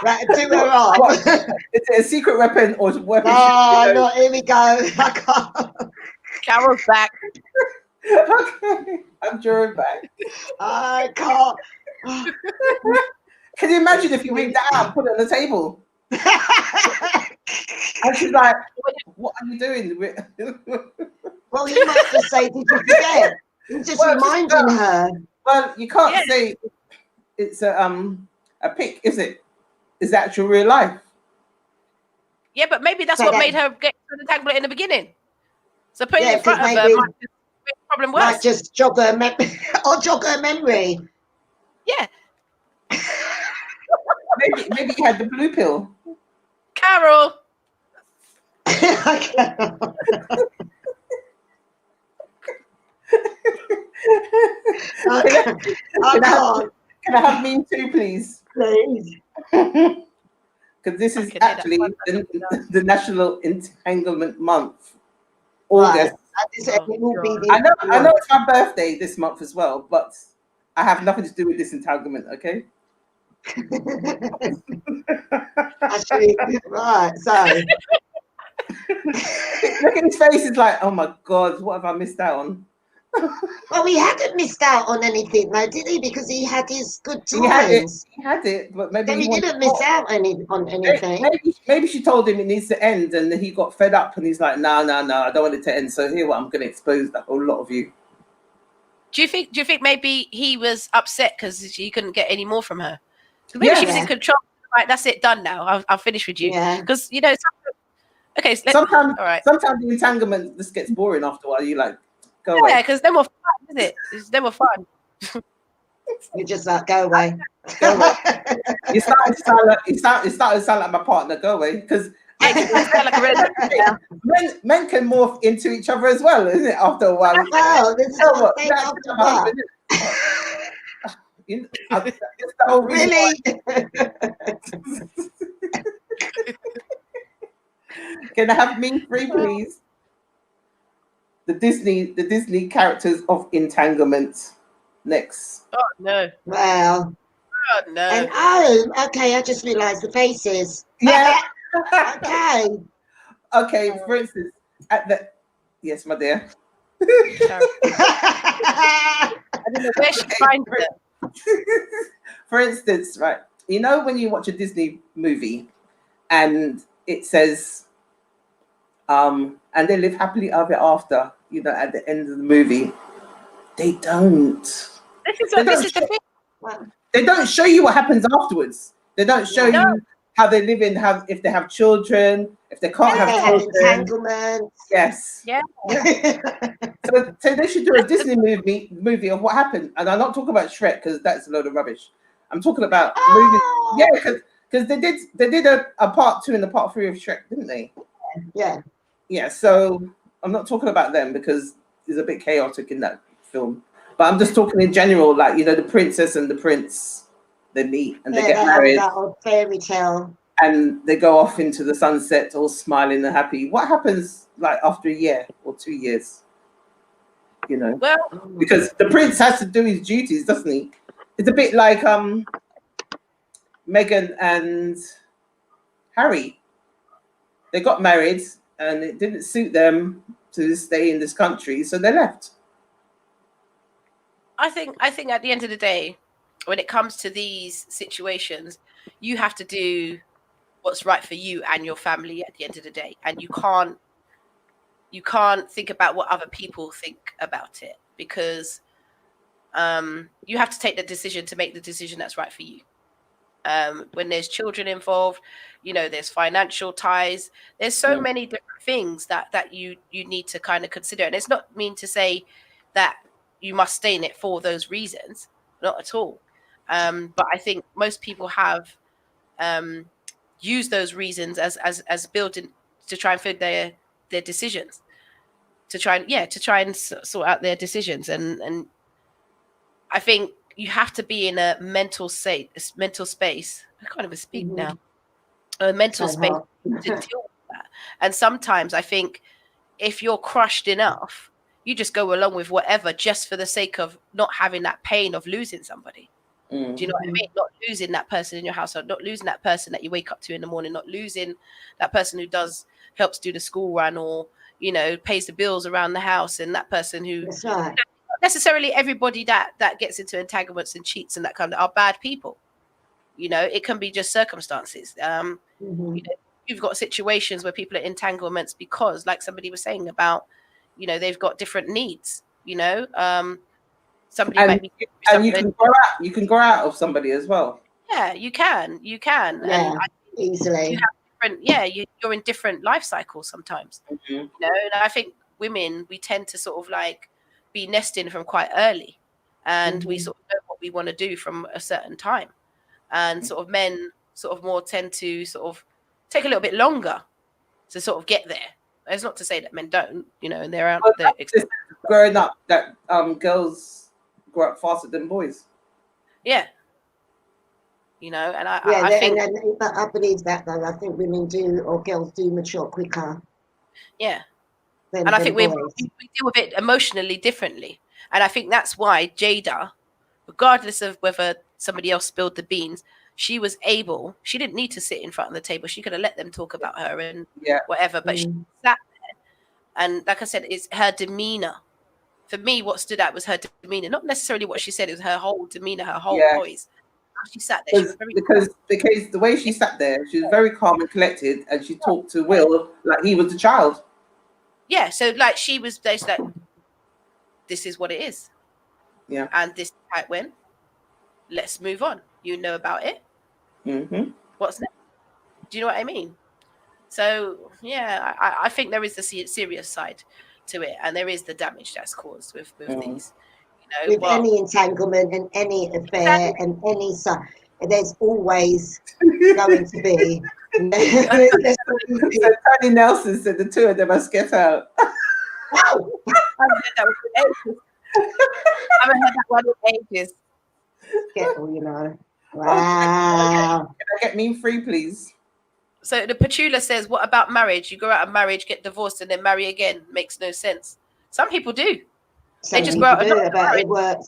Right, to her arm. Is it a secret weapon or a weapon? Oh, no, here we go. I can't. Carol's back. Okay, I'm drawing back. I can't. Can you imagine if you whipped that out and put it on the table? And she's like, what are you doing? Well, he might just say, did you forget? He's just reminding her. Well, you can't say it's a pic, is it? Is actual real life? Yeah, but maybe that's what made her get to the entanglement in the beginning. So putting it in front of her might make the problem worse. Might just jog her memory. Yeah. maybe you had the blue pill. Carol. Can I have me too, please? Please. Because this is actually the National Entanglement Month. August. Right. I know it's my birthday this month as well, but I have nothing to do with this entanglement, okay? Actually, right, so look at his face, it's like, oh my god, what have I missed out on? Well, he hadn't missed out on anything though, did he? Because he had his good times. He had it, but maybe he didn't miss out on anything. Maybe she told him it needs to end, and he got fed up, and he's like, no, I don't want it to end. So here, I'm going to expose the whole lot of you. Do you think maybe he was upset because he couldn't get any more from her? Maybe she was in control. Right, that's it, done now. I'll finish with you. Because okay. So sometimes, all right. Sometimes the entanglement just gets boring after a while. You like go away. Yeah, because then we're fun, isn't it? Then we're fun. You just like go away. You started to sound like my partner. Go away, because men can morph into each other as well, isn't it? After a while. Well, this is what they after that. It's the whole really. Can I have me free, please? The Disney characters of Entanglement. Next. Oh no. Well. Oh no. And okay, I just realised the faces. Yeah. Okay. For instance, yes, my dear. I don't know where she finds it. For instance, right, you know when you watch a Disney movie and it says and they live happily ever after, at the end of the movie, they don't. This is the thing. They don't show you what happens afterwards. They don't show you how they live if they have children, if they can't have children. Entanglements. Yes. Yeah. So they should do a Disney movie of what happened. And I'm not talking about Shrek because that's a load of rubbish. I'm talking about movies. Yeah, because they did a part 2 and a part 3 of Shrek, didn't they? Yeah. Yeah. So I'm not talking about them because it's a bit chaotic in that film. But I'm just talking in general, like the princess and the prince, they meet and they get married. That old fairy tale. And they go off into the sunset, all smiling and happy. What happens like after a year or 2 years? Well, because the prince has to do his duties, doesn't he? It's a bit like Meghan and Harry. They got married, and it didn't suit them to stay in this country, so they left. I think at the end of the day, when it comes to these situations, you have to do what's right for you and your family at the end of the day, and you can't think about what other people think about it, because you have to take the decision to make the decision that's right for you. When there's children involved, there's financial ties, there's so many different things that you need to kind of consider. And it's not mean to say that you must stay in it for those reasons, not at all. But I think most people have used those reasons as building to try and fit their decisions, to try and sort out their decisions. And I think you have to be in a mental space. I can't even speak now. A mental space to deal with that. And sometimes I think if you're crushed enough, you just go along with whatever, just for the sake of not having that pain of losing somebody. Do you know what I mean? Not losing that person in your household, not losing that person that you wake up to in the morning, not losing that person who helps do the school run, or pays the bills around the house, and that person who not necessarily everybody that gets into entanglements and cheats and that kind of are bad people. It can be just circumstances. You've got situations where people are entanglements because, like somebody was saying about, they've got different needs. somebody might be and you can grow out. You can grow out of somebody as well. Yeah, you can. Yeah, And easily. you have different. Yeah, you're in different life cycles sometimes. Mm-hmm. You know, and I think women, we tend to sort of like be nesting from quite early, and we sort of know what we want to do from a certain time, and sort of men sort of more tend to sort of take a little bit longer to sort of get there. It's not to say that men don't, you know, and they're out there growing up that girls grow up faster than boys. Yeah. You know, and I think but I believe that though. I think women do, or girls do, mature quicker. Yeah. And I think we boys. deal with it emotionally differently. And I think that's why Jada, regardless of whether somebody else spilled the beans, she didn't need to sit in front of the table. She could have let them talk about her and whatever. But she sat there. And like I said, it's her demeanor. For me, what stood out was her demeanor. Not necessarily what she said, it was her whole demeanor, her whole voice. She sat there. She was very because the way she sat there, she was very calm and collected, and she talked to Will like he was a child. Yeah, so like she was basically like, this is what it is. Yeah. And this is how it went. Let's move on. You know about it. Mm-hmm. What's next? Do you know what I mean? So yeah, I think there is a serious side to it, and there is the damage that's caused with these. You know, with any entanglement and any affair and any there's always going to be. So Tony Nelson said the two of them must get out. I haven't heard that one in ages. Skepple, you know. Wow. Can I get me free, please? So the Petula says, what about marriage? You go out of marriage, get divorced, and then marry again. Makes no sense. Some people do. Some they just people go out do, but it works.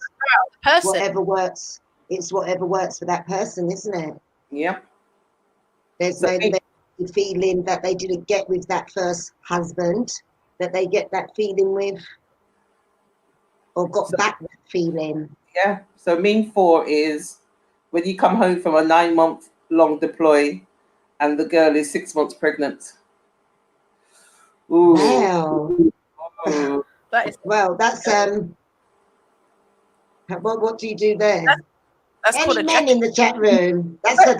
Person. Whatever works. It's whatever works for that person, isn't it? Yep. There's no feeling that they didn't get with that first husband, that they get that feeling with, or got back that feeling. Yeah. So mean 4 is when you come home from a 9-month-long deploy and the girl is 6 months pregnant. Ooh. Wow. Ooh. That's what do you do there? That's Any called a men jacket. in the chat room? That's the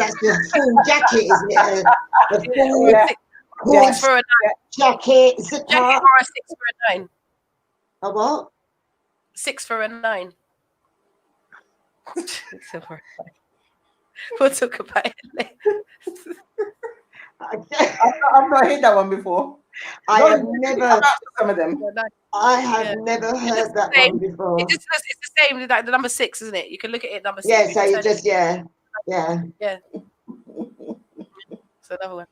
full jacket, isn't it? The full 6 for a 9. Jacket. Is it Jacket or a 6 for a 9? A what? 6 for a 9. We'll talk about it later. I've not heard that one before. I have never. Some of them. I have never heard that one before. It's the same, like the number 6, isn't it? You can look at it, number 6. Yeah, so you just Yeah. So another one.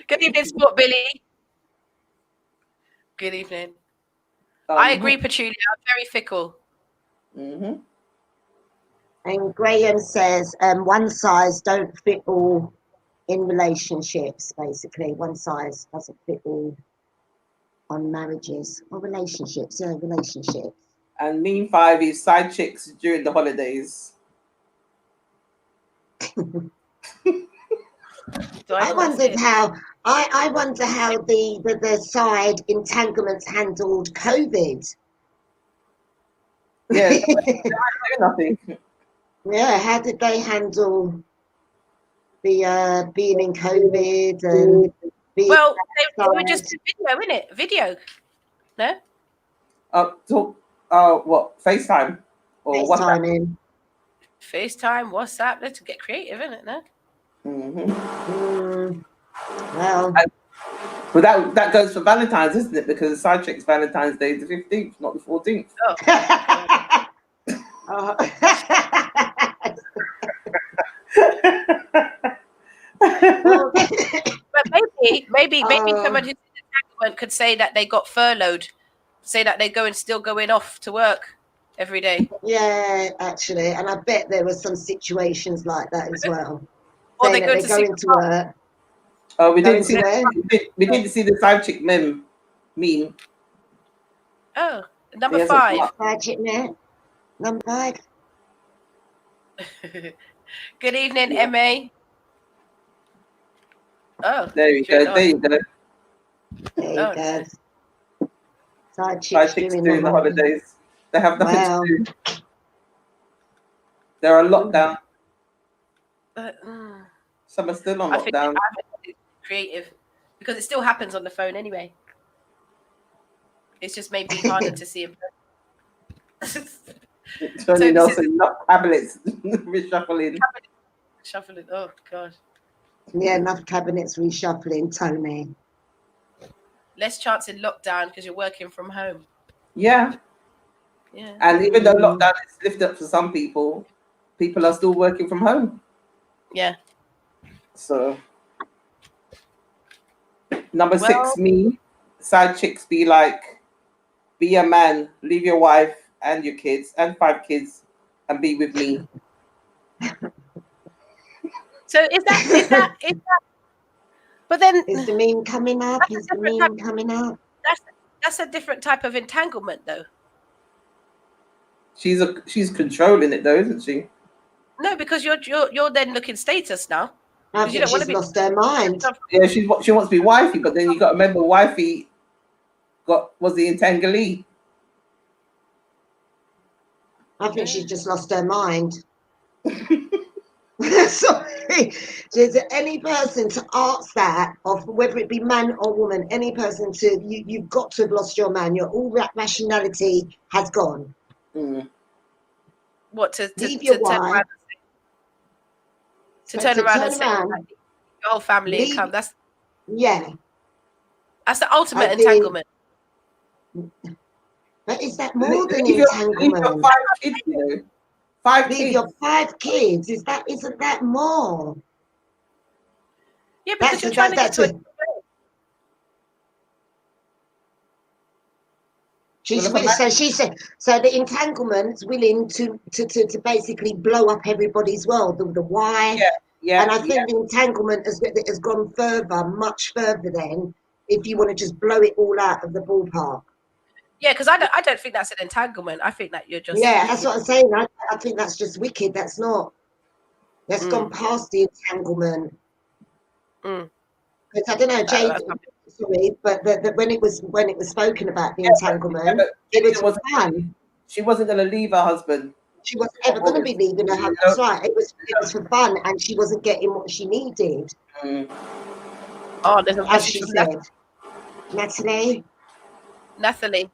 Good evening, Sport Billy. Good evening. I agree, Petulia. I'm very fickle. Mm-hmm. And Graham says, one size don't fit all in relationships, basically. One size doesn't fit all on marriages or relationships. Yeah, relationships. And mean 5 is side chicks during the holidays. I wondered how I wonder how the side entanglements handled COVID. Yeah, nothing. Yeah, how did they handle the being in COVID and being well, they were just video, innit? Video, no? What? FaceTime or FaceTiming? FaceTime, WhatsApp. Let's get creative, innit? No. Mm-hmm. Well, but that goes for Valentine's, isn't it? Because the side chick's Valentine's Day is the 15th, not the 14th. Oh. But maybe someone who's in entanglement could say that they got furloughed, say that they're still going off to work every day. Yeah, actually, and I bet there were some situations like that as well. Or they go to work. Oh, we didn't see the side chick meme. Oh, number 5. Side chick meme. Number 5. Good evening, MA. Oh, there you go. There you go. There you go. Side chicks during the holidays. They have nothing to do. They're on lockdown. Some are still on I think lockdown. it's creative because it still happens on the phone anyway. It's just maybe harder to see in person. Tony Nelson, enough tablets reshuffling. Shuffling. Oh gosh. Yeah, enough cabinets reshuffling, Tony. Less chance in lockdown because you're working from home. Yeah. Yeah. And even though lockdown is lifted up for some people, people are still working from home. Yeah. So number 6, me. Side chicks be like, be a man, leave your wife and your kids and 5 kids and be with me. So is that but then is the meme coming up? Is the meme coming up? That's a different type of entanglement though. She's controlling it though, isn't she? No, because you're then looking status now. I think she's lost her mind. Yeah, she wants to be wifey, but then you got to remember wifey was the entanglee. I think she's just lost her mind. Sorry. Is there any person to ask that, of whether it be man or woman, any person to you've got to have lost your man. Your all rationality has gone. What to leave your wife? To turn around and say your whole family leave, and come. That's the ultimate entanglement. But is that more than entanglement? Leave your 5 kids, you know. 5 leave kids. your 5 kids. Isn't that more? Yeah, because you're trying to get to it. So the entanglement's willing to basically blow up everybody's world, the wife. Yeah, and I think the entanglement has gone much further then, if you want to just blow it all out of the ballpark. Yeah, because I don't think that's an entanglement. I think that you're just that's what I'm saying. I think that's just wicked. That's gone past the entanglement. Because I don't know, Jada. Sorry, but when it was spoken about the entanglement, it was fun. She wasn't going to leave her husband. She wasn't ever going to be leaving her husband. That's right. It was for fun, and she wasn't getting what she needed. Oh, there's a message from Natalie.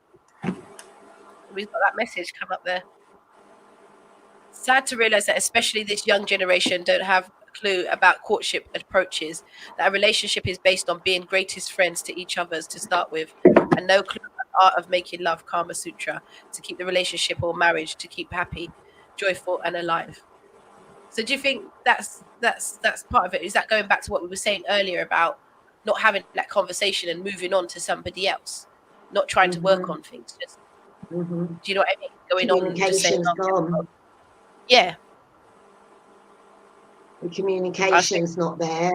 We've got that message come up there. Sad to realize that especially this young generation don't have a clue about courtship approaches, that a relationship is based on being greatest friends to each other to start with, and no clue about the art of making love, Kama Sutra, to keep the relationship or marriage to keep happy, joyful and alive. So do you think that's part of it? Is that going back to what we were saying earlier about not having that conversation and moving on to somebody else, not trying to work on things? Just, do you know what I mean? Going on and just saying, yeah. The communication's not there.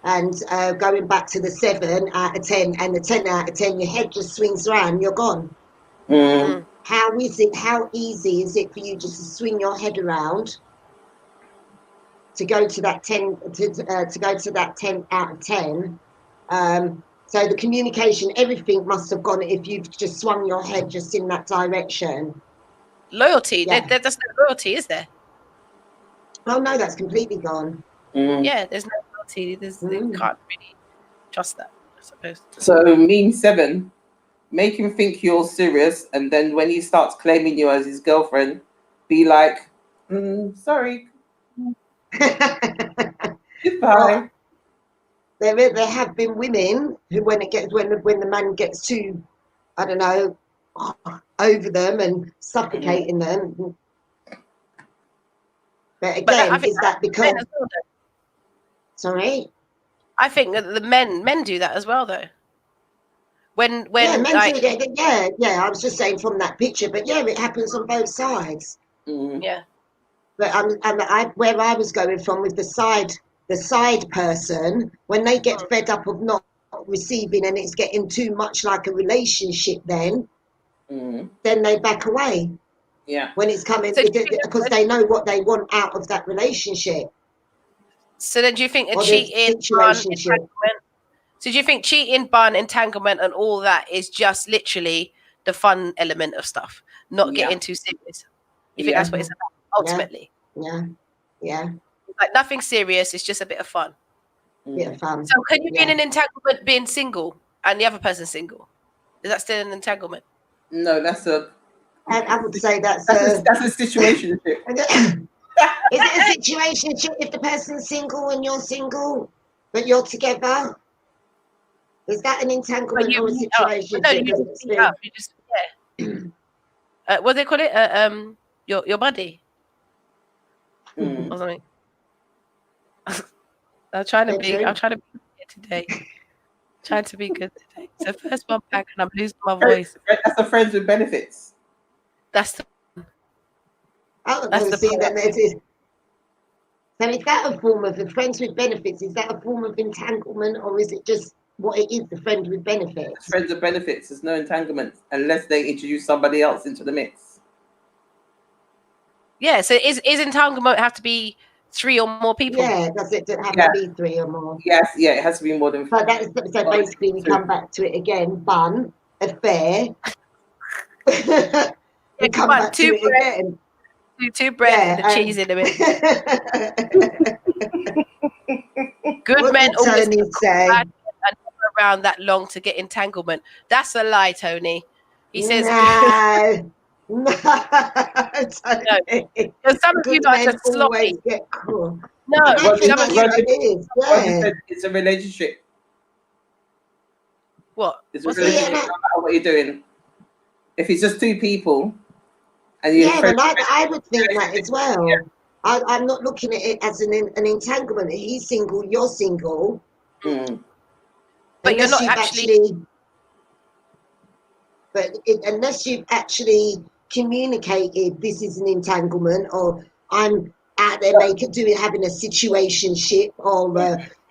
And going back to the 7 out of 10 and the 10 out of 10, your head just swings around, you're gone. How easy is it for you just to swing your head around to go to that 10 to go to that 10 out of 10? So the communication, everything must have gone if you've just swung your head just in that direction. Loyalty, there's no loyalty, is there? Oh no, that's completely gone. Yeah, there's no loyalty. You can't really trust that, I suppose. So meme 7, make him think you're serious, and then when he starts claiming you as his girlfriend, be like, sorry. Goodbye. There have been women who, when the man gets too, I don't know, over them and suffocating them. But again, is that because? Sorry. I think that the men do that as well, though. When men do that. Yeah. I was just saying from that picture, but yeah, it happens on both sides. Yeah. But where I was going from with the side person, when they get fed up of not receiving and it's getting too much like a relationship, then they back away. Yeah. When it's coming, because they know what they want out of that relationship. So then, do you think a cheating, entanglement? So do you think cheating, bun, entanglement, and all that is just literally the fun element of stuff, not getting too serious. You think that's what it's about ultimately? Yeah. Like nothing serious. It's just a bit of fun. Bit of fun. So can you be in an entanglement being single and the other person single? Is that still an entanglement? No, that's a. I would say that's a situationship. Is it a situationship if the person's single and you're single, but you're together? Is that an entanglement or a situationship? No, you just what do they call it? Your buddy or something. I'm trying to be good today. Trying to be good today. So first one back and I'm losing my voice. That's a friends with benefits. That's the. That's the see that it is. So is that a form of the friends with benefits? Is that a form of entanglement, or is it just what it is, the friend with benefits? Friends with benefits. There's no entanglement unless they introduce somebody else into the mix. Yeah. So is entanglement have to be 3 or more people? Yeah. Does it have to be 3 or more? Yes. Yeah. It has to be more than. So so basically, we come back to it again. Bun, affair. We come back to it again. Two bread and the cheese in the middle. Good men always say and never around that long to get entanglement. That's a lie, Tony. He says no. Tony. No. Some of you are just sloppy. Get cool. No, some of you it's a relationship. What? It's a relationship, no matter what you're doing. If it's just 2 people. And but I would think that as well. Yeah. I'm not looking at it as an entanglement. He's single, you're single. But you're not actually. Unless you've actually communicated this is an entanglement, or I'm out there having a situationship, or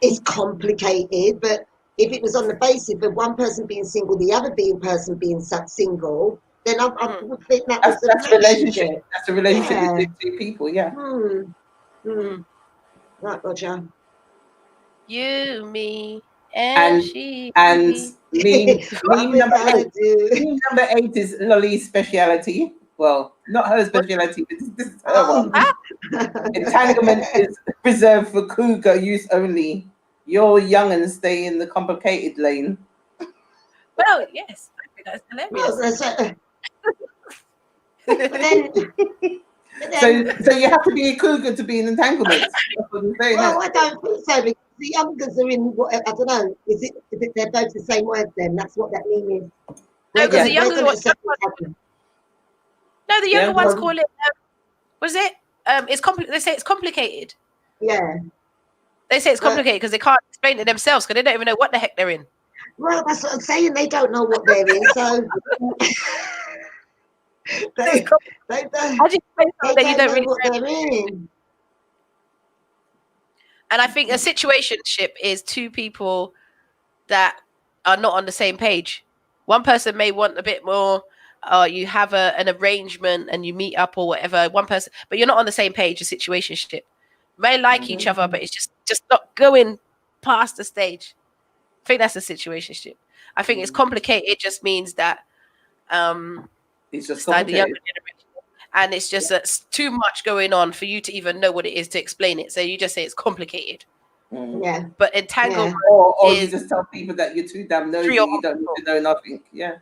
it's complicated. But if it was on the basis of one person being single, the other person being single, then I would think that's a relationship. That's a relationship between 2 people, Right, Roger. You, me, and she. And meme number 8 is Lolly's speciality. Well, not her speciality, but this is her one. Entanglement is reserved for cougar use only. You're young and stay in the complicated lane. Well, yes, I think that's hilarious. So you have to be a cougar to be in entanglement. Well, I don't think so, because the youngers are in what I don't know. Is it they're both the same word then? That's what that means. No, because the younger ones. No, the younger ones call it. Was it? It's They say it's complicated. Yeah. They say it's complicated because they can't explain it themselves because they don't even know what the heck they're in. Well, that's what I'm saying. They don't know what they're in, so. They don't know what they're in. And I think a situationship is 2 people that are not on the same page. One person may want a bit more, you have an arrangement and you meet up or whatever. One person, but you're not on the same page. A situationship. You may like each other, but it's just not going past the stage. I think that's a situationship. I think it's complicated. It just means that it's just like the younger generation, and it's just too much going on for you to even know what it is to explain it. So you just say it's complicated. Yeah. But entanglement or you just tell people that you're too damn nosy, you don't need to know nothing. Yeah.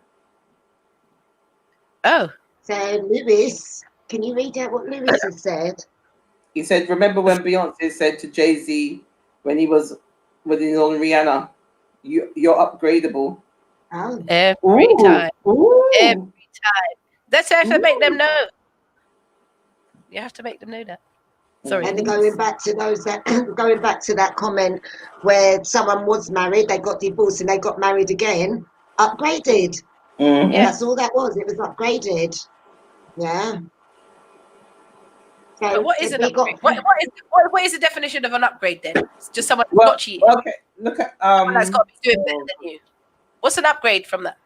Oh. So Lewis, can you read out what Lewis has said? He said, remember when Beyonce said to Jay-Z when he was on Rihanna, you're upgradable. Oh. Every time. That's how to make them know. You have to make them know that. Sorry. And going back to that comment where someone was married, they got divorced and they got married again, upgraded. Mm-hmm. Yeah, that's all that was. It was upgraded. Yeah. So but what is an upgrade? What is the definition of an upgrade then? It's just someone not cheating. Okay, look at that's got to be doing better than you. What's an upgrade from that?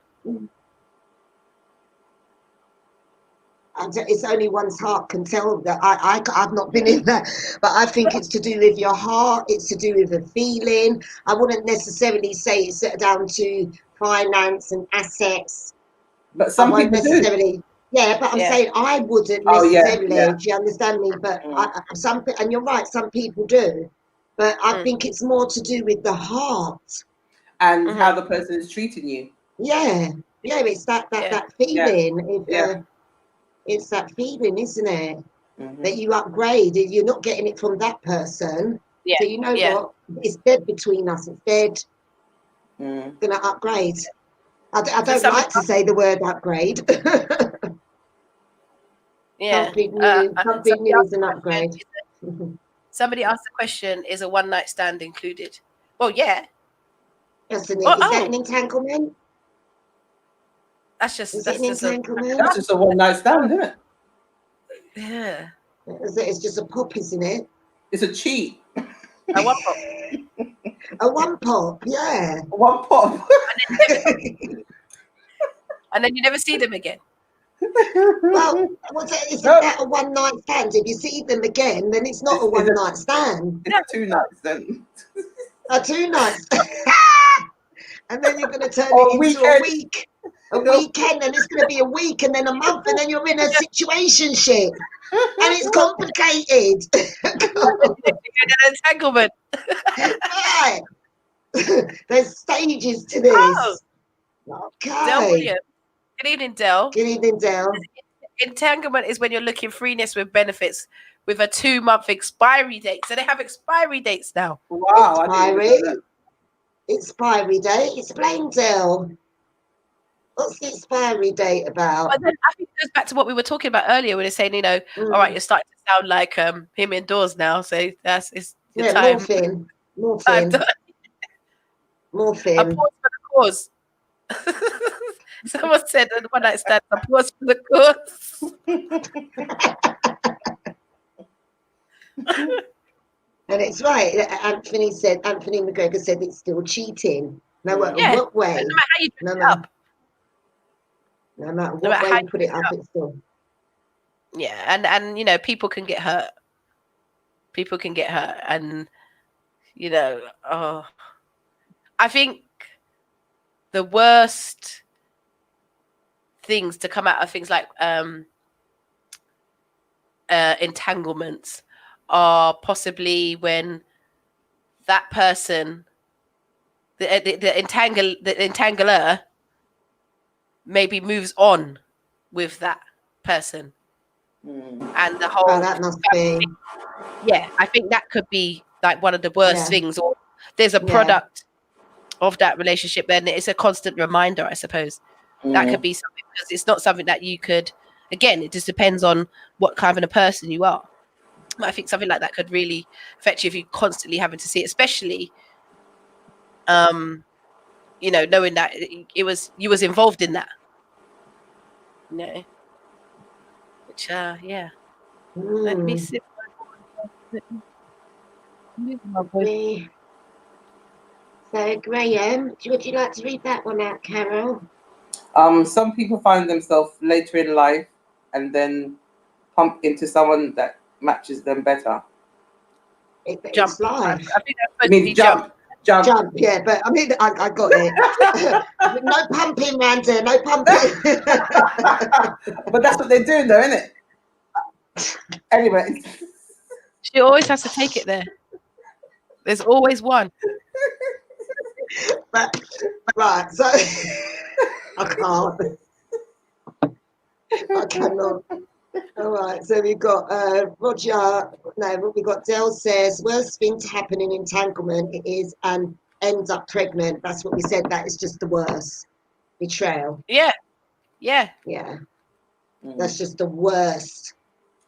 It's only one's heart can tell that. I've not been in that, but I think it's to do with your heart. It's to do with a feeling. I wouldn't necessarily say it's down to finance and assets. But some people necessarily. do. Yeah, but I'm saying I wouldn't Oh, necessarily. yeah. Do you understand me? But and you're right. Some people do, but I think it's more to do with the heart and how the person is treating you. Yeah, it's that feeling. It's that feeling, isn't it? That you upgrade. You're not getting it from that person. Yeah. So you know what? It's dead between us. It's dead. Gonna upgrade. I don't like to say the word upgrade. Something new is an upgrade. Somebody asked the question: is a one night stand included? Well, yeah. Is that an entanglement? That's just an entanglement. That's just a one night stand, isn't it? Yeah. It's just a pop, isn't it? It's a cheat. A one pop. A one pop, yeah. A one pop. And then you never see them again. Well, isn't that a one night stand? If you see them again, then it's not a one night stand. It's a 2 night stand. A 2 nights. And then you're going to turn it into a week. A weekend, and it's going to be a week, and then a month, and then you're in a situationship. And it's complicated. An entanglement. Right. There's stages to this. Oh. Okay. Del Williams. Good evening, Del. Good evening, Del. Entanglement is when you're looking freeness with benefits with a 2-month expiry date. So they have expiry dates now. Wow. Expiry date. Explain, Del. What's the expiry date about? But then I think it goes back to what we were talking about earlier when they're saying, all right, you're starting to sound like him indoors now. So it's your time. Morphine. A pause for the cause. Someone said on one night stand, a pause for the cause. And it's right. Anthony McGregor said it's still cheating. No matter what way. No matter how you put it up. No matter what way you put it up, it's still. Yeah, and people can get hurt. People can get hurt, and I think the worst things to come out of things like entanglements are possibly when that person, the entangler, maybe moves on with that person, and the whole that must be. Yeah, I think that could be like one of the worst things. Or there's a product of that relationship, then it's a constant reminder, I suppose. That could be something, because it's not something that you could. Again, it just depends on what kind of a person you are. But I think something like that could really affect you if you're constantly having to see it, especially, knowing that you was involved in that. Which let me see. So Graham, would you like to read that one out, Carol? Some people find themselves later in life and then pump into someone that matches them better. It's life. I think that's supposed to be jump. Jump, yeah, but I mean, I got it. No pumping, Randy, no pumping. But that's what they're doing, though, isn't it? Anyway. She always has to take it there. There's always one. Right, so I can't. I cannot. All right, so we've got Roger. No, we got Del says worst thing to happen in entanglement is and ends up pregnant. That's what we said. That is just the worst betrayal. Yeah. That's just the worst.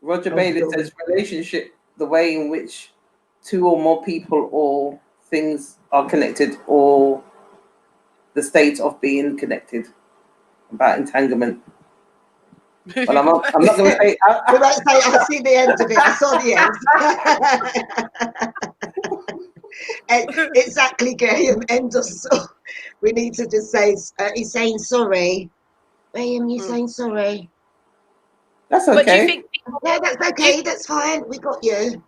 Roger Bailey says relationship, the way in which 2 or more people or things are connected, or the state of being connected. About entanglement. Well, I'm not going to say. I see the end of it. I saw the end. Exactly, Graham. End of story. We need to just say he's saying sorry. Graham, you saying sorry? That's okay. But do you think no, that's okay. That's fine. We got you.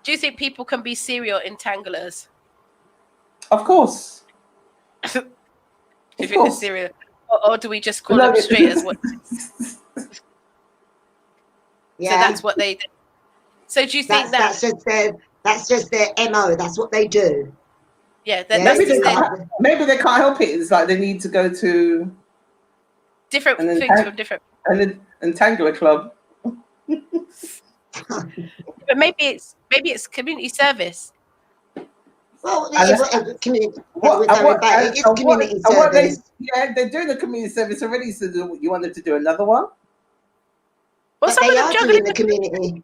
Do you think people can be serial entanglers? Of course. Do you think they're serial? or do we just call them straight as what? Yeah. So that's what they do. So do you think that's just their MO? That's what they do. Yeah, maybe they can't help it. It's like they need to go to different things from different. An entangler club. But maybe it's community service. Well, community service. They're doing the community service already. So you want them to do another one? Well, some of them juggling the community.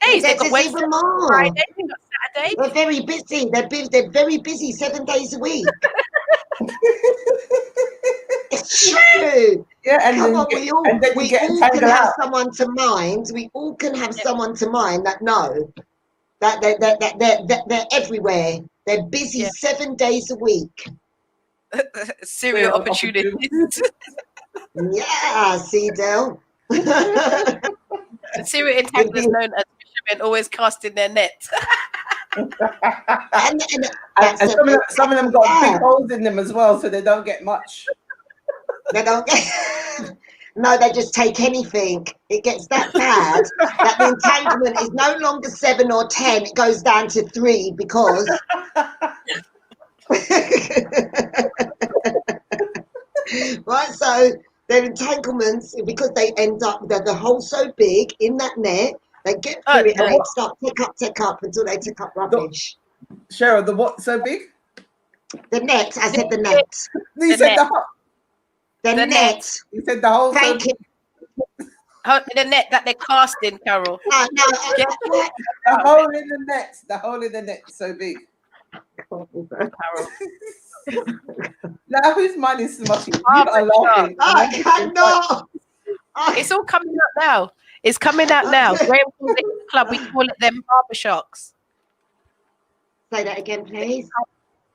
Days. They've got Wednesday, Friday, they've got Saturday. They're very busy. They're very busy 7 days a week. It's true. Yeah, and come on, we all can have someone to mind. We all can have someone to mind that know that they're everywhere. They're busy 7 days a week. Serial opportunities. Yeah, see, Del. Serial entanglers known as fishermen always casting their net. and some of them got big holes in them as well, so they don't get much. They don't get. No, they just take anything. It gets that bad that the entanglement is no longer 7 or 10. It goes down to 3 because. Right, so their entanglements, because they end up, the hole's so big in that net, they get through it and they start tick up until they tick up rubbish. Cheryl, the what so big? The net. I said the net. You said the net. You said the whole. Thank you. The net that they're casting, Carol. No, the hole in the net. The hole in the net is so big. Carol. Now whose mind is smutty? You are laughing. I cannot. It's all coming out now. It's coming out now. Graham calls it club. We call it them harbour shocks. Say that again, please.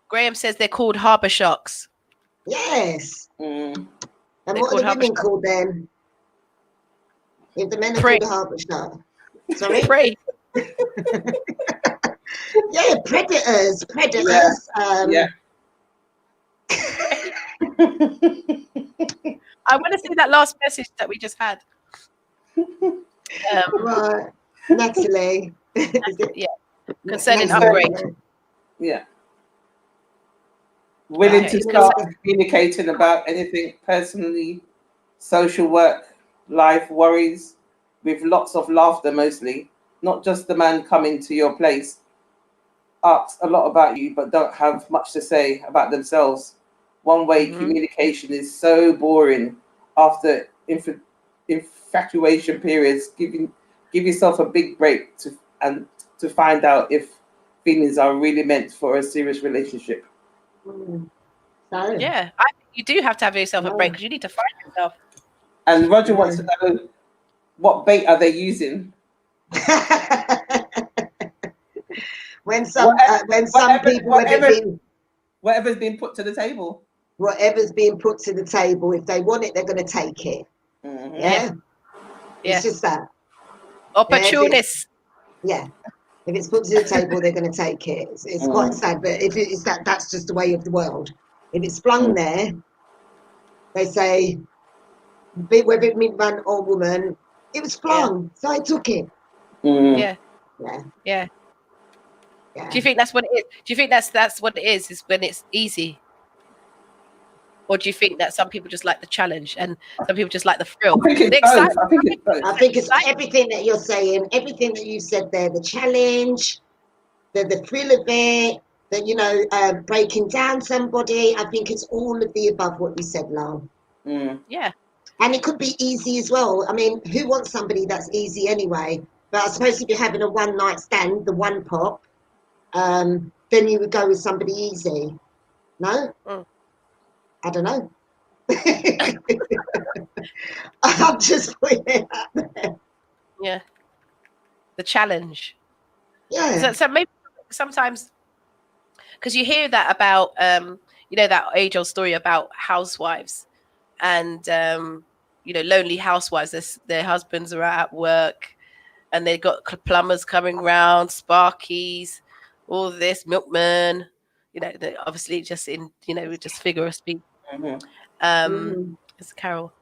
Graham says they're called harbour shocks. Yes. Mm. And what do the women call them? If the men are called a harbour shock. Sorry? Prey. Yeah, predators. Yeah. I want to see that last message that we just had. Right. Natalie. Concerning upgrade. Yeah. Willing to start communicating about anything personally, social work, life worries, with lots of laughter mostly. Not just the man coming to your place, asks a lot about you, but don't have much to say about themselves. One-way communication is so boring after infatuation periods. Give yourself a big break to find out if feelings are really meant for a serious relationship. Yeah, I think you do have to have yourself a break because you need to find yourself. And Roger wants to know, what bait are they using? when some people, whatever's been put to the table. Whatever's being put to the table, if they want it, they're going to take it. Mm-hmm. Yeah. It's just that. Opportunists. Yeah. If it's put to the table, they're going to take it. It's quite sad, but if it's that's just the way of the world. If it's flung there, they say, whether it be man or woman, it was flung, so I took it. Yeah. Do you think that's what it is? Do you think that's what it is when it's easy? Or do you think that some people just like the challenge and some people just like the thrill? I think it's everything that you're saying, everything that you said there, the challenge, the thrill of it, breaking down somebody. I think it's all of the above what you said, Lal. Yeah. And it could be easy as well. I mean, who wants somebody that's easy anyway? But I suppose if you're having a one-night stand, the one pop, then you would go with somebody easy. No? I don't know. I'm just putting it out there. Yeah. The challenge. Yeah. So maybe sometimes, because you hear that about, that age-old story about housewives and, lonely housewives. Their husbands are out at work and they've got plumbers coming round, sparkies, all this, milkman, obviously just in, just figure of speech. It's Carol.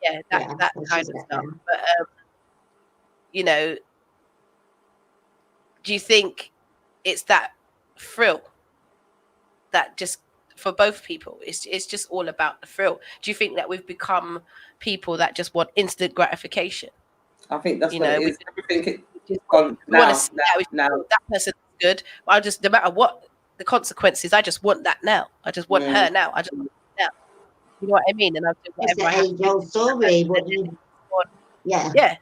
Yeah, that kind of stuff. Now. But you know, do you think it's that thrill that just for both people it's just all about the thrill? Do you think that we've become people that just want instant gratification? I think that's what it is. Everything we want to see now. That person's good. I just, no matter what the consequences, I just want that now. I just want her now. I just want her now. You know what I mean? And I'll do whatever I have to do. It's the age-old story. What you, yeah.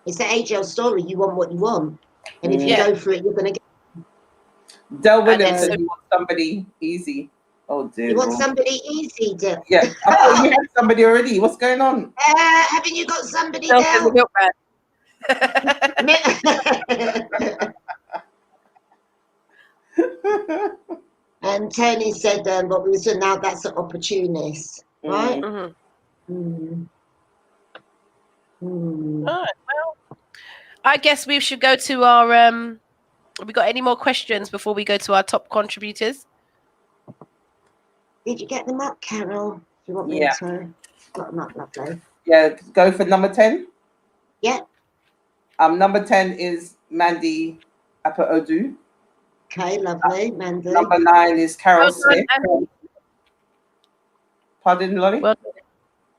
It's the age-old story. You want what you want, and if you go for it, you're gonna get. Del Williams said you want somebody easy. Oh dear. You want somebody easy, Del. Yeah, I thought you had somebody already. What's going on? Haven't you got somebody, Del? And Tony said, what we said now, that's an opportunist, right? All right, well, I guess we should go to our have we got any more questions before we go to our top contributors? Did you get them up, Carol? Do you want me to got them up, lovely? Yeah, go for number 10. Yeah. Number 10 is Mandy Apa-Odu. Okay, lovely, Mandy. Number 9 is Carol Smith. Pardon, Lolly? Well done.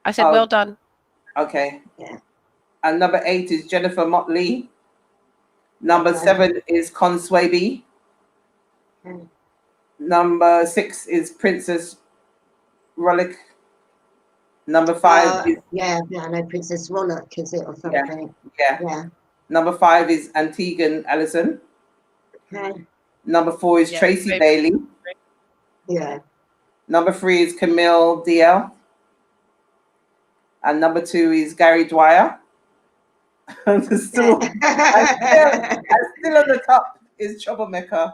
I said well done. Okay. Yeah. And number 8 is Jennifer Motley. Number 7 is Con Swaby. Number 6 is Princess Rollick. Number 5 is... Yeah, I know Princess Rollick, is it, or something? Yeah. Number 5 is Antigan Allison. Okay. Number 4 is Tracy Bailey. Yeah. Number 3 is Camille DL. And number 2 is Gary Dwyer. And still on the top is Troublemaker.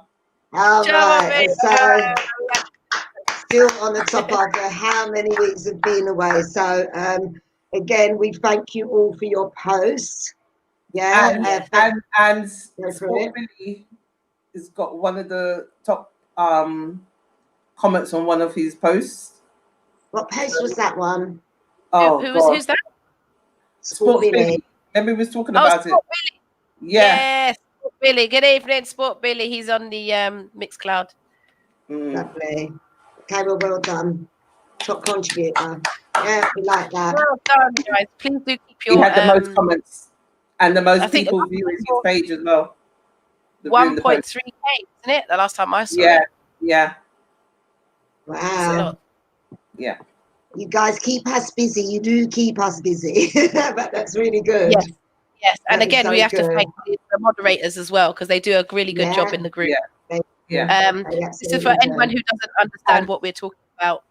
All right. So still on the top after how many weeks of being away. So again, we thank you all for your posts. Yeah. And Sport Billy has got one of the top comments on one of his posts. What post was that one? Oh, who's that? Sport Billy. Remember we was talking about it. Billy. Yeah. Sport Billy. Good evening, Sport Billy. He's on the Mixcloud. Lovely. Okay, well done. Top contributor. Yeah, we like that. Well done, guys. Please do keep your... He had the most comments and the most people viewing his page as well. 1.3K, isn't it? The last time I saw it. Yeah. Wow. Yeah. You guys keep us busy. You do keep us busy. But that's really good. Yes. And again, we have to thank the moderators as well, because they do a really good job in the group. This is for anyone who doesn't understand what we're talking about.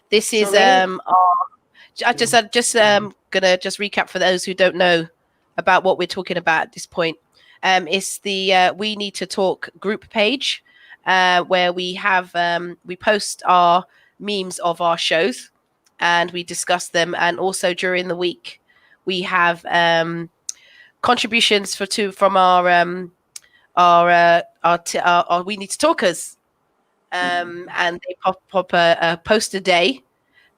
This is gonna recap for those who don't know about what we're talking about at this point. It's the We Need to Talk group page, where we have we post our memes of our shows and we discuss them, and also during the week we have contributions from our We Need to Talkers, and they pop a post a day,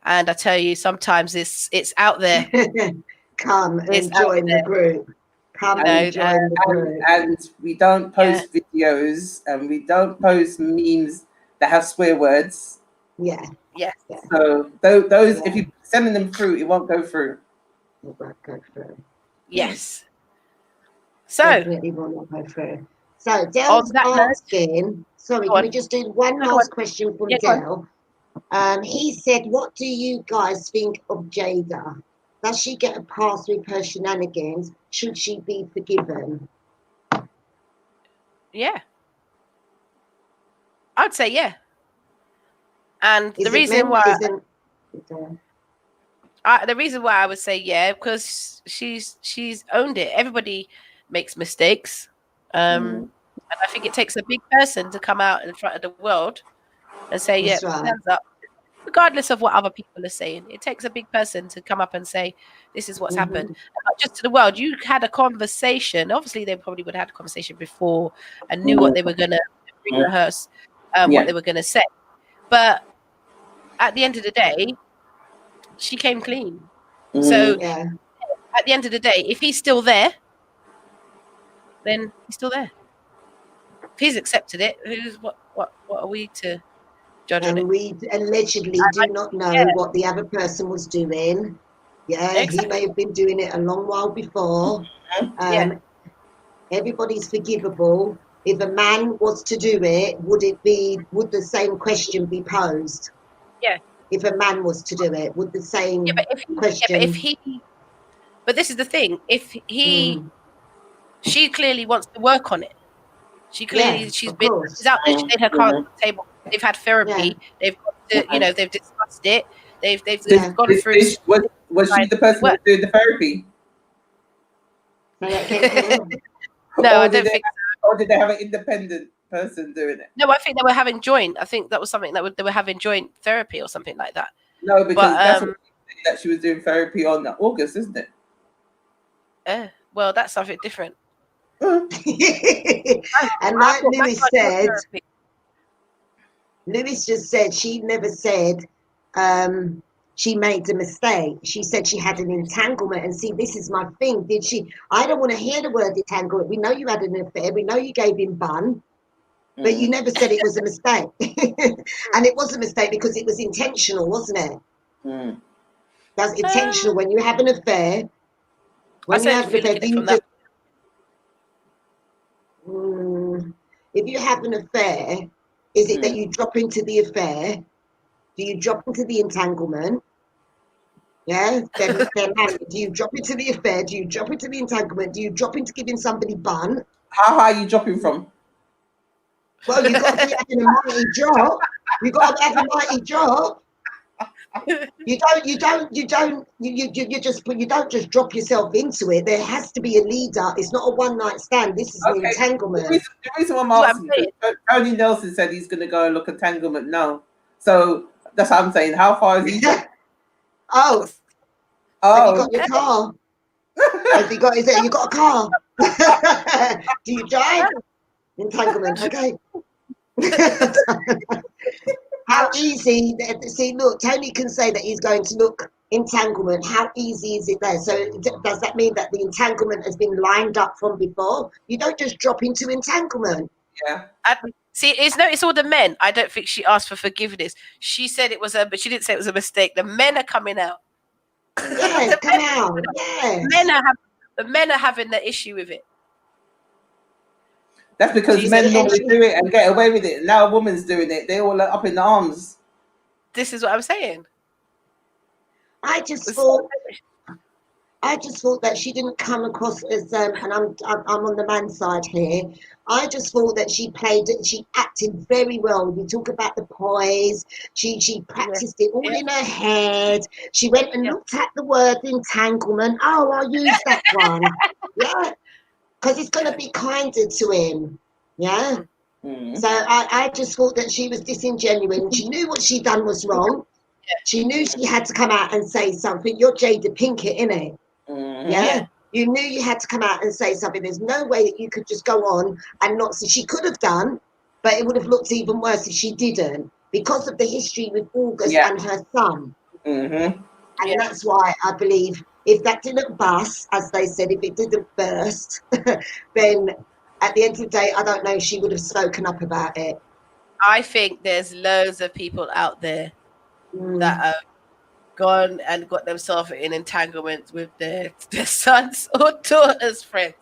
and I tell you, sometimes it's out there. Come and join the group. And we don't post videos, and we don't post memes that have swear words. Yeah. So those, if you sending them through, it won't go through. It won't go through. Yes. So definitely will not go through. So Del's asking. Sorry, can we just do one last question from Del? He said, "What do you guys think of Jada? Does she get a pass with her shenanigans? Should she be forgiven?" Yeah. I'd say yeah. And the reason why I would say yeah, because she's owned it. Everybody makes mistakes. And I think it takes a big person to come out in front of the world and say, hands up. Regardless of what other people are saying, it takes a big person to come up and say, this is what's happened. And not just to the world. You had a conversation. Obviously, they probably would have had a conversation before and knew what they were going to rehearse, what they were going to say. But at the end of the day, she came clean. Mm. So Yeah. at the end of the day, if he's still there, then he's still there. If he's accepted it, what are we to judge on it? And we allegedly do not know what the other person was doing. Yeah, Exactly. he may have been doing it a long while before. Yeah. Everybody's forgivable. If a man was to do it, would the same question be posed? Yeah. If a man was to do it, would the same question? But this is the thing. If she clearly wants to work on it. She's out there. She laid her cards on the table. They've had therapy. They've got to, they've discussed it. They've gone through. Was she the person who doing the therapy? No, I don't think. Or did they have an independent person doing it? No, I think they were having joint. I think that was something that they were having joint therapy or something like that. No, because that's that she was doing therapy on August, isn't it? Well, that's something different. And like Lewis just said, she never said she made a mistake. She said she had an entanglement. And see, this is my thing. Did she? I don't want to hear the word entanglement. We know you had an affair. We know you gave him bun. But you never said it was a mistake. And it was a mistake because it was intentional, wasn't it? That's intentional. When you have an affair, if you have an affair, is it that you drop into the affair? Do you drop into the entanglement? Yeah, then married. Do you drop into the affair? Do you drop into the entanglement? Do you drop into giving somebody bun? How high are you dropping from? Well, you've got to be having a mighty drop. You've got to have a mighty drop. You don't just drop yourself into it. There has to be a leader. It's not a one night stand. This is an entanglement. The reason I'm asking, Tony Nelson said he's going to go and look at entanglement now. So that's what I'm saying. How far is he? Oh, have you got your car? Has he got? You got a car? Do you drive? Entanglement. Okay. How easy? See, look, Tony can say that he's going to look entanglement. How easy is it there? So does that mean that the entanglement has been lined up from before? You don't just drop into entanglement. Yeah. See, it's all the men. I don't think she asked for forgiveness. She said it was but she didn't say it was a mistake. The men are coming out. Yes, come out. Yes. The men are having the issue with it. That's because men normally do it and get away with it. Now a woman's doing it. They're all up in arms. This is what I'm saying. I just thought that she didn't come across as and I'm on the man's side here. I just thought that she acted very well. We talk about the poise. She practiced it all in her head. She went and looked at the word entanglement. Oh, I'll use that one. Yeah. Because it's going to be kinder to him. Yeah. So I just thought that she was disingenuous. She knew what she'd done was wrong. She knew she had to come out and say something. You're Jada Pinkett, innit? Yeah. You knew you had to come out and say something. There's no way that you could just go on and not say. She could have done, but it would have looked even worse if she didn't, because of the history with August and her son. And that's why I believe if that didn't bust, as they said, if it didn't burst, then at the end of the day, I don't know, she would have spoken up about it. I think there's loads of people out there that have gone and got themselves in entanglements with their sons or daughters' friends.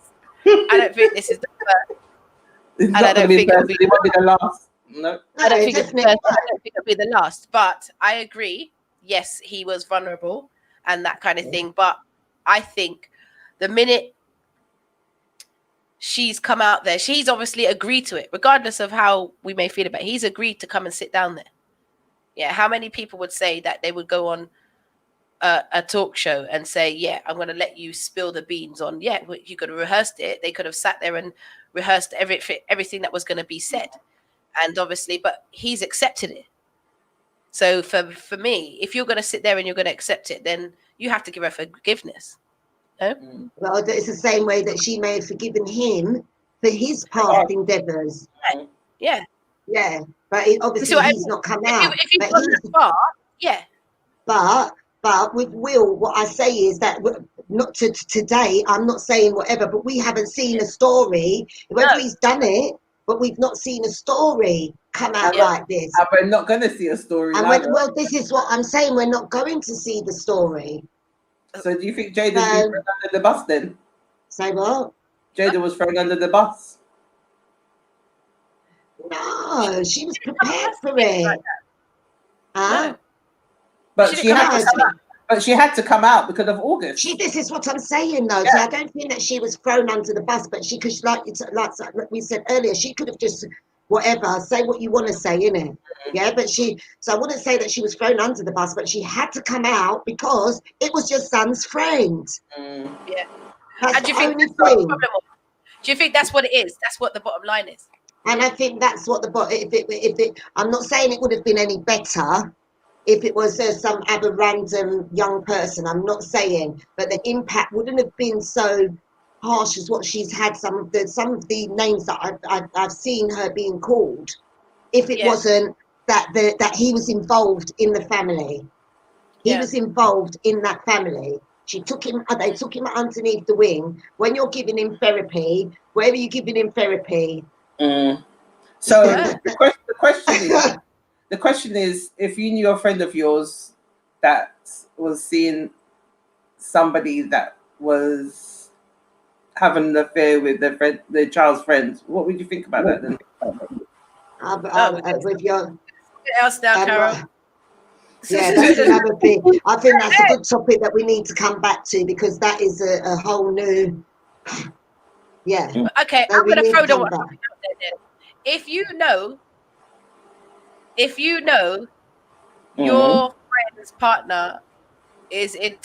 I don't think this is the first. I don't think it won't be the last. No. I don't think it'll be the last. But I agree. Yes, he was vulnerable and that kind of thing. But I think the minute she's come out there, she's obviously agreed to it, regardless of how we may feel about it. He's agreed to come and sit down there. Yeah, how many people would say that they would go on a talk show and say, yeah, I'm going to let you spill the beans on, you could have rehearsed it. They could have sat there and rehearsed everything that was going to be said. And obviously, but he's accepted it. So for me, if you're going to sit there and you're going to accept it, then you have to give her forgiveness. No? Well, it's the same way that she may have forgiven him for his past endeavours. Yeah. Yeah, but obviously he's not come out. If you've gone this far, Yeah. But with Will, what I say is that not today, I'm not saying whatever, but we haven't seen a story, whether he's done it, but we've not seen a story come out like this. And we're not going to see a story either. Well, this is what I'm saying, we're not going to see the story. So do you think Jada's been thrown under the bus then? Say what? Jada was thrown under the bus. No, she was prepared for it. No. But she had to come out because of August. This is what I'm saying, though. So I don't think that she was thrown under the bus, but she could, like we said earlier, she could have just whatever, say what you want to say, innit? Yeah, but so I wouldn't say that she was thrown under the bus, but she had to come out because it was your son's friend. Yeah. That's and do you the think only that's what the thing. problem was? Do you think that's what it is? That's what the bottom line is. And I think that's what I'm not saying it would have been any better if it was some other random young person. I'm not saying, but the impact wouldn't have been so harsh as what she's had. Some of the names that I've seen her being called, if it wasn't that he was involved in the family. He was involved in that family. They took him underneath the wing. When you're giving him therapy, where are you giving him therapy? So the question is, if you knew a friend of yours that was seeing somebody that was having an affair with their child's friend, what would you think about that then? With your else now, Carol. Yeah, that's another thing. I think that's a good topic that we need to come back to, because that is a whole new. Yeah. Okay, so I'm going to throw the one. If you know your friend's partner is in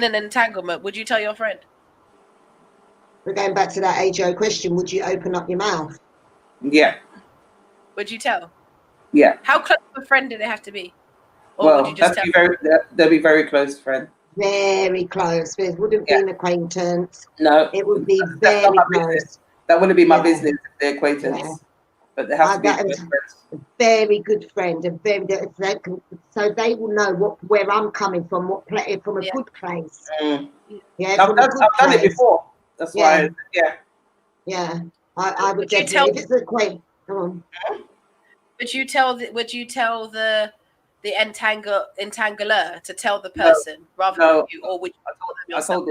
an entanglement, would you tell your friend? We're going back to that age-old question. Would you open up your mouth? Yeah. Would you tell? Yeah. How close of a friend did it have to be? Or Well, would you just tell? They'll be very close friend. Very close. It wouldn't be an acquaintance. No. It would be very close. That wouldn't be my business if they're acquaintance. Yeah. But they have to be a very good friend, so they will know where I'm coming from, from a good place. Yeah, I've done it before. That's why. Yeah. I would definitely. If it's a acquaintance, come on. Would you tell the entangler to tell the person rather than you, or would you tell them yourself?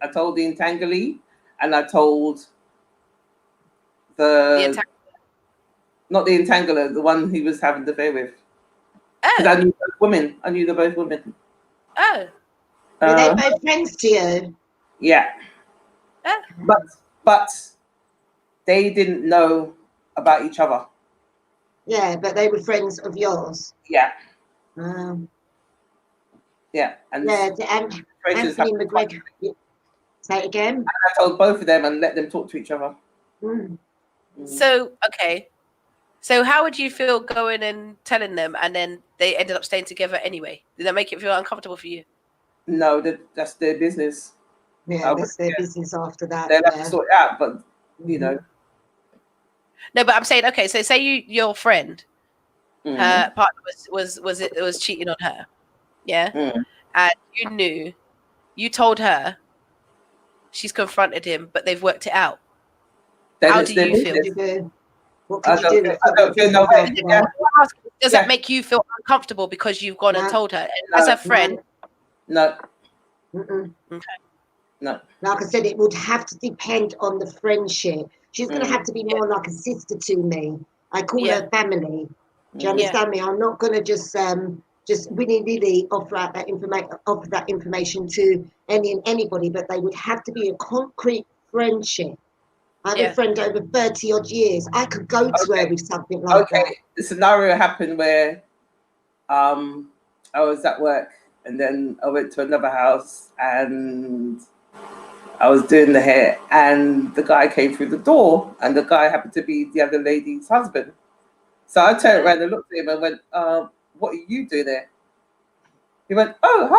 I told the entanglee, and I told not the entangler, the one he was having the affair with. Because I knew both women. I knew they're both women. Oh. Were they both friends to you? Yeah. But they didn't know about each other. Yeah, but they were friends of yours. Yeah. Yeah. And Anthony McGregor. Say it again. And I told both of them and let them talk to each other. So, okay. So how would you feel going and telling them and then they ended up staying together anyway? Did that make it feel uncomfortable for you? No, that's their business. Yeah, that's their business after that. They'll have to sort it out, but, you know. No, but I'm saying, okay, so say your friend, her partner was cheating on her. Yeah? And you told her, she's confronted him, but they've worked it out. How do you feel? What can you do? I don't feel no way. Does that make you feel uncomfortable because you've gone and told her? As a friend? No. Okay. No. Like I said, it would have to depend on the friendship. She's going to have to be more like a sister to me. I call her family. Do you understand me? I'm not going to just willy-nilly offer that information to anybody, but they would have to be a concrete friendship. I have a friend over 30 odd years. I could go to her with something like that. The scenario happened where I was at work and then I went to another house and I was doing the hair and the guy came through the door and the guy happened to be the other lady's husband. So I turned around and looked at him and went, what are you doing there? He went, oh,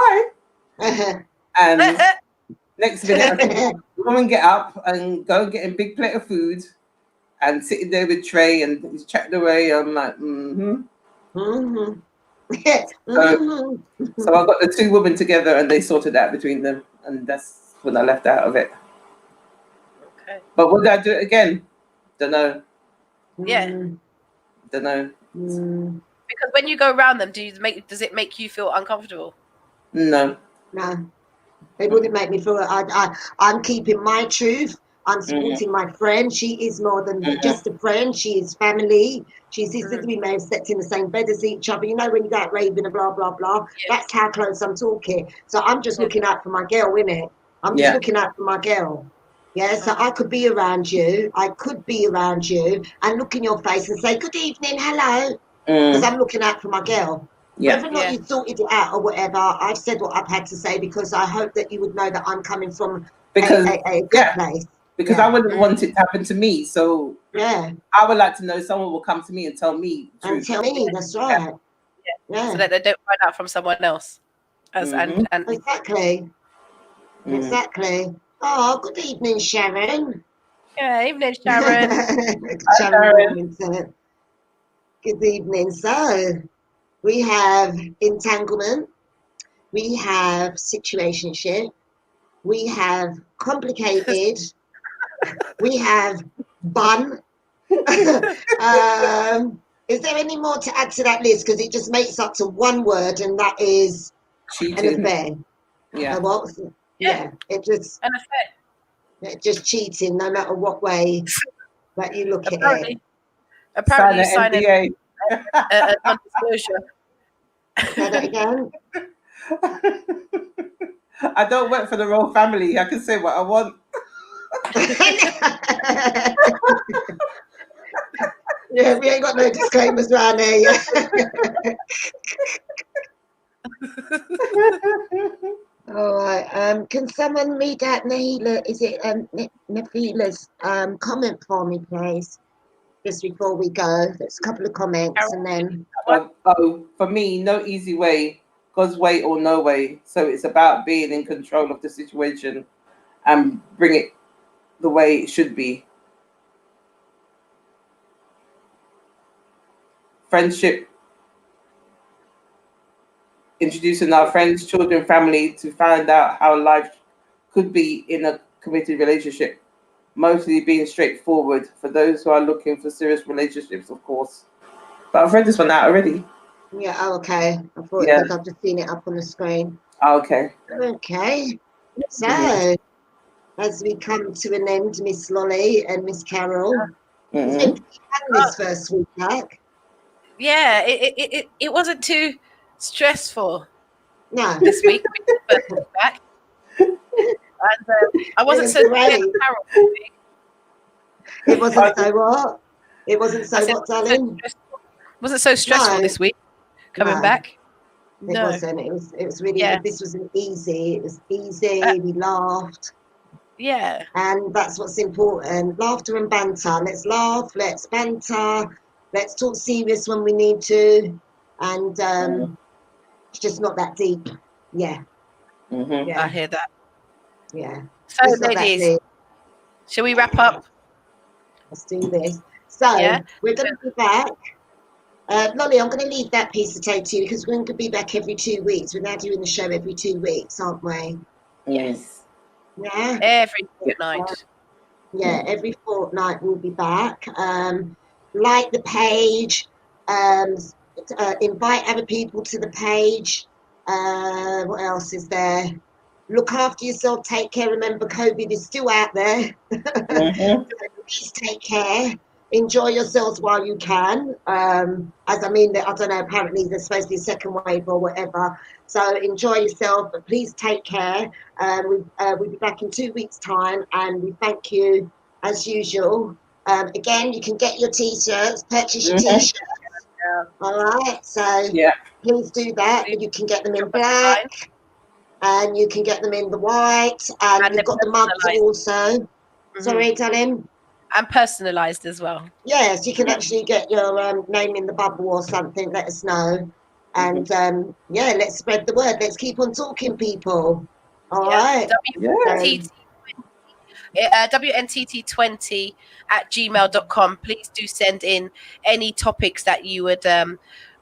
hi. And next minute, the woman get up and go and get a big plate of food and sitting there with tray and he's chatting away. I'm like, Mm-hmm. So I got the two women together and they sorted out between them, and that's when I left out of it. Okay. But would I do it again? Don't know. Yeah. Don't know. Because when you go around them, does it make you feel uncomfortable? No. No, it wouldn't make me feel. I'm keeping my truth. I'm supporting my friend. She is more than just a friend. She is family. She's sister. We may have slept in the same bed as each other. You know, when you go out raving and blah, blah, blah. Yes. That's how close I'm talking. So I'm just looking out for my girl, innit? I'm just looking out for my girl. Yeah, so I could be around you. I could be around you and look in your face and say, good evening, hello. Because I'm looking out for my girl. Yeah. Whether or not you sorted it out or whatever, I've said what I've had to say because I hope that you would know that I'm coming from a good place. Because I wouldn't want it to happen to me. So I would like to know someone will come to me and tell me the truth. And tell me, that's right. Yeah. So that they don't find out from someone else. And Exactly. Exactly. Oh, good evening, Sharon. Yeah, evening, Sharon. Sharon. Good evening. So we have entanglement, we have situationship, we have complicated, we have bun. Is there any more to add to that list? Because it just makes up to one word, and that is cheating. An affair. Yeah. It just an affair. It's just cheating, no matter what way that you look at it. Apparently, you sign a non-disclosure. Say that again. I don't work for the royal family. I can say what I want. Yeah, we ain't got no disclaimers around there yet. All right. Can someone read out Nahila? Is it Nafila's comment for me, please? Just before we go, there's a couple of comments, and then. For me, no easy way, God's way or no way. So it's about being in control of the situation and bring it the way it should be. Friendship, introducing our friends, children, family to find out how life could be in a committed relationship. Mostly being straightforward for those who are looking for serious relationships, of course. But I've read this one out already. Yeah, okay. I thought because I've just seen it up on the screen. Okay. Okay. So, as we come to an end, Miss Lolly and Miss Carol, this first week back. Yeah, it wasn't too stressful. No. This week, back. And I wasn't so great. It wasn't so what? It wasn't so what, darling? Wasn't so stressful this week coming back. It wasn't. It was really. This wasn't easy. It was easy. We laughed. Yeah. And that's what's important. Laughter and banter. Let's laugh. Let's banter. Let's talk serious when we need to. And it's just not that deep. Yeah. Yeah. I hear that. Yeah. So, ladies, shall we wrap up? Let's do this. So, we're going to be back. Lolly, I'm going to leave that piece of tape to you because we're going to be back every 2 weeks. We're now doing the show every 2 weeks, aren't we? Yes. Yeah. Every fortnight. Yeah, every fortnight we'll be back. Like the page, invite other people to the page. What else is there? Look after yourself, take care. Remember, COVID is still out there. Please take care. Enjoy yourselves while you can. As I mean, I don't know, apparently there's supposed to be a second wave or whatever. So enjoy yourself, but please take care. We'll be back in 2 weeks' time, and we thank you as usual. Again, you can get your t-shirts, purchase your t-shirts. All right, so please do that. You can get them in black, and you can get them in the white, and we've got the mugs also. Sorry, darling. And personalised as well. Yes, you can actually get your name in the bubble or something. Let us know. And let's spread the word. Let's keep on talking, people. All right. WNTT20 at gmail.com. Please do send in any topics that you would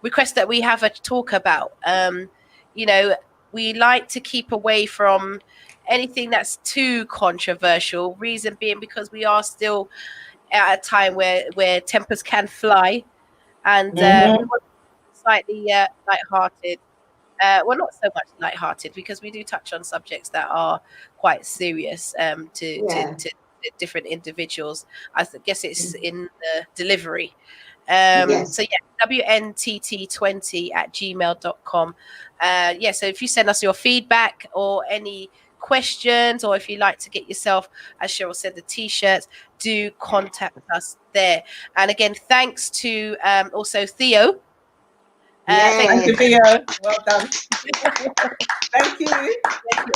request that we have a talk about. You know, we like to keep away from anything that's too controversial. Reason being because we are still at a time where tempers can fly, and we want slightly light-hearted. Well, not so much light-hearted, because we do touch on subjects that are quite serious to different individuals. I guess it's in the delivery. So yeah, WNTT20@gmail.com. So if you send us your feedback or any questions, or if you like to get yourself, as Cheryl said, the t-shirts, do contact us there. And again, thanks to also Theo. Thank you, Theo. Well done. Thank you. Thank you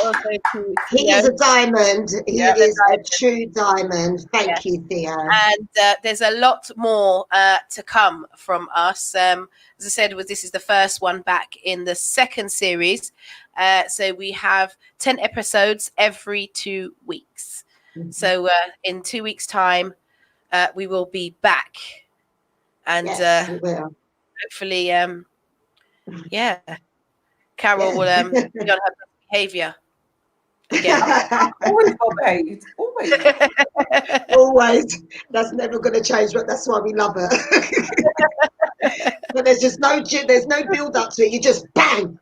also to He Theo. is a diamond. He is a true diamond. Thank you, Theo. And there's a lot more to come from us. As I said, this is the first one back in the second series. So we have 10 episodes every 2 weeks. So in 2 weeks' time, we will be back. And yes, we will. hopefully, Carol will be on her best behaviour again. Always obeyed. Always. Always. That's never going to change, but that's why we love her. But there's just no build up to it. You just bang.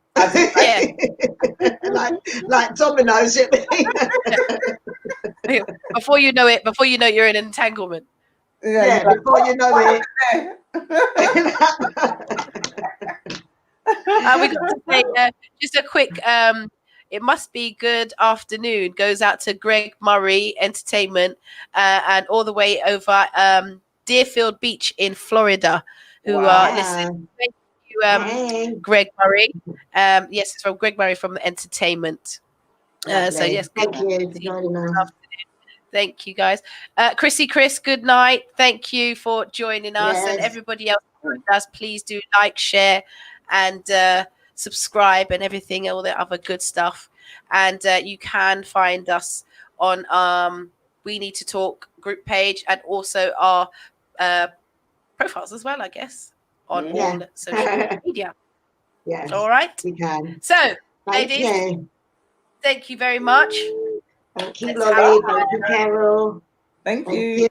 like dominoes. Before you know it, you're in an entanglement. Yeah, before you know it. We got to say just a quick it must be good afternoon goes out to Greg Murray Entertainment and all the way over Deerfield Beach in Florida, who are listening. Thank you, Greg Murray. Yes, it's from Greg Murray from Entertainment. So yes, thank you for joining us. Thank you, guys. Chris, good night. Thank you for joining us, and everybody else who joined us. Please do like, share, and subscribe, and everything, all the other good stuff. And you can find us on We Need to Talk group page, and also our profiles as well, I guess, on all social media. Yes. All right. You can. So, ladies, thank you very much. Thank you, Lolly. Thank you, Carol. Thank you.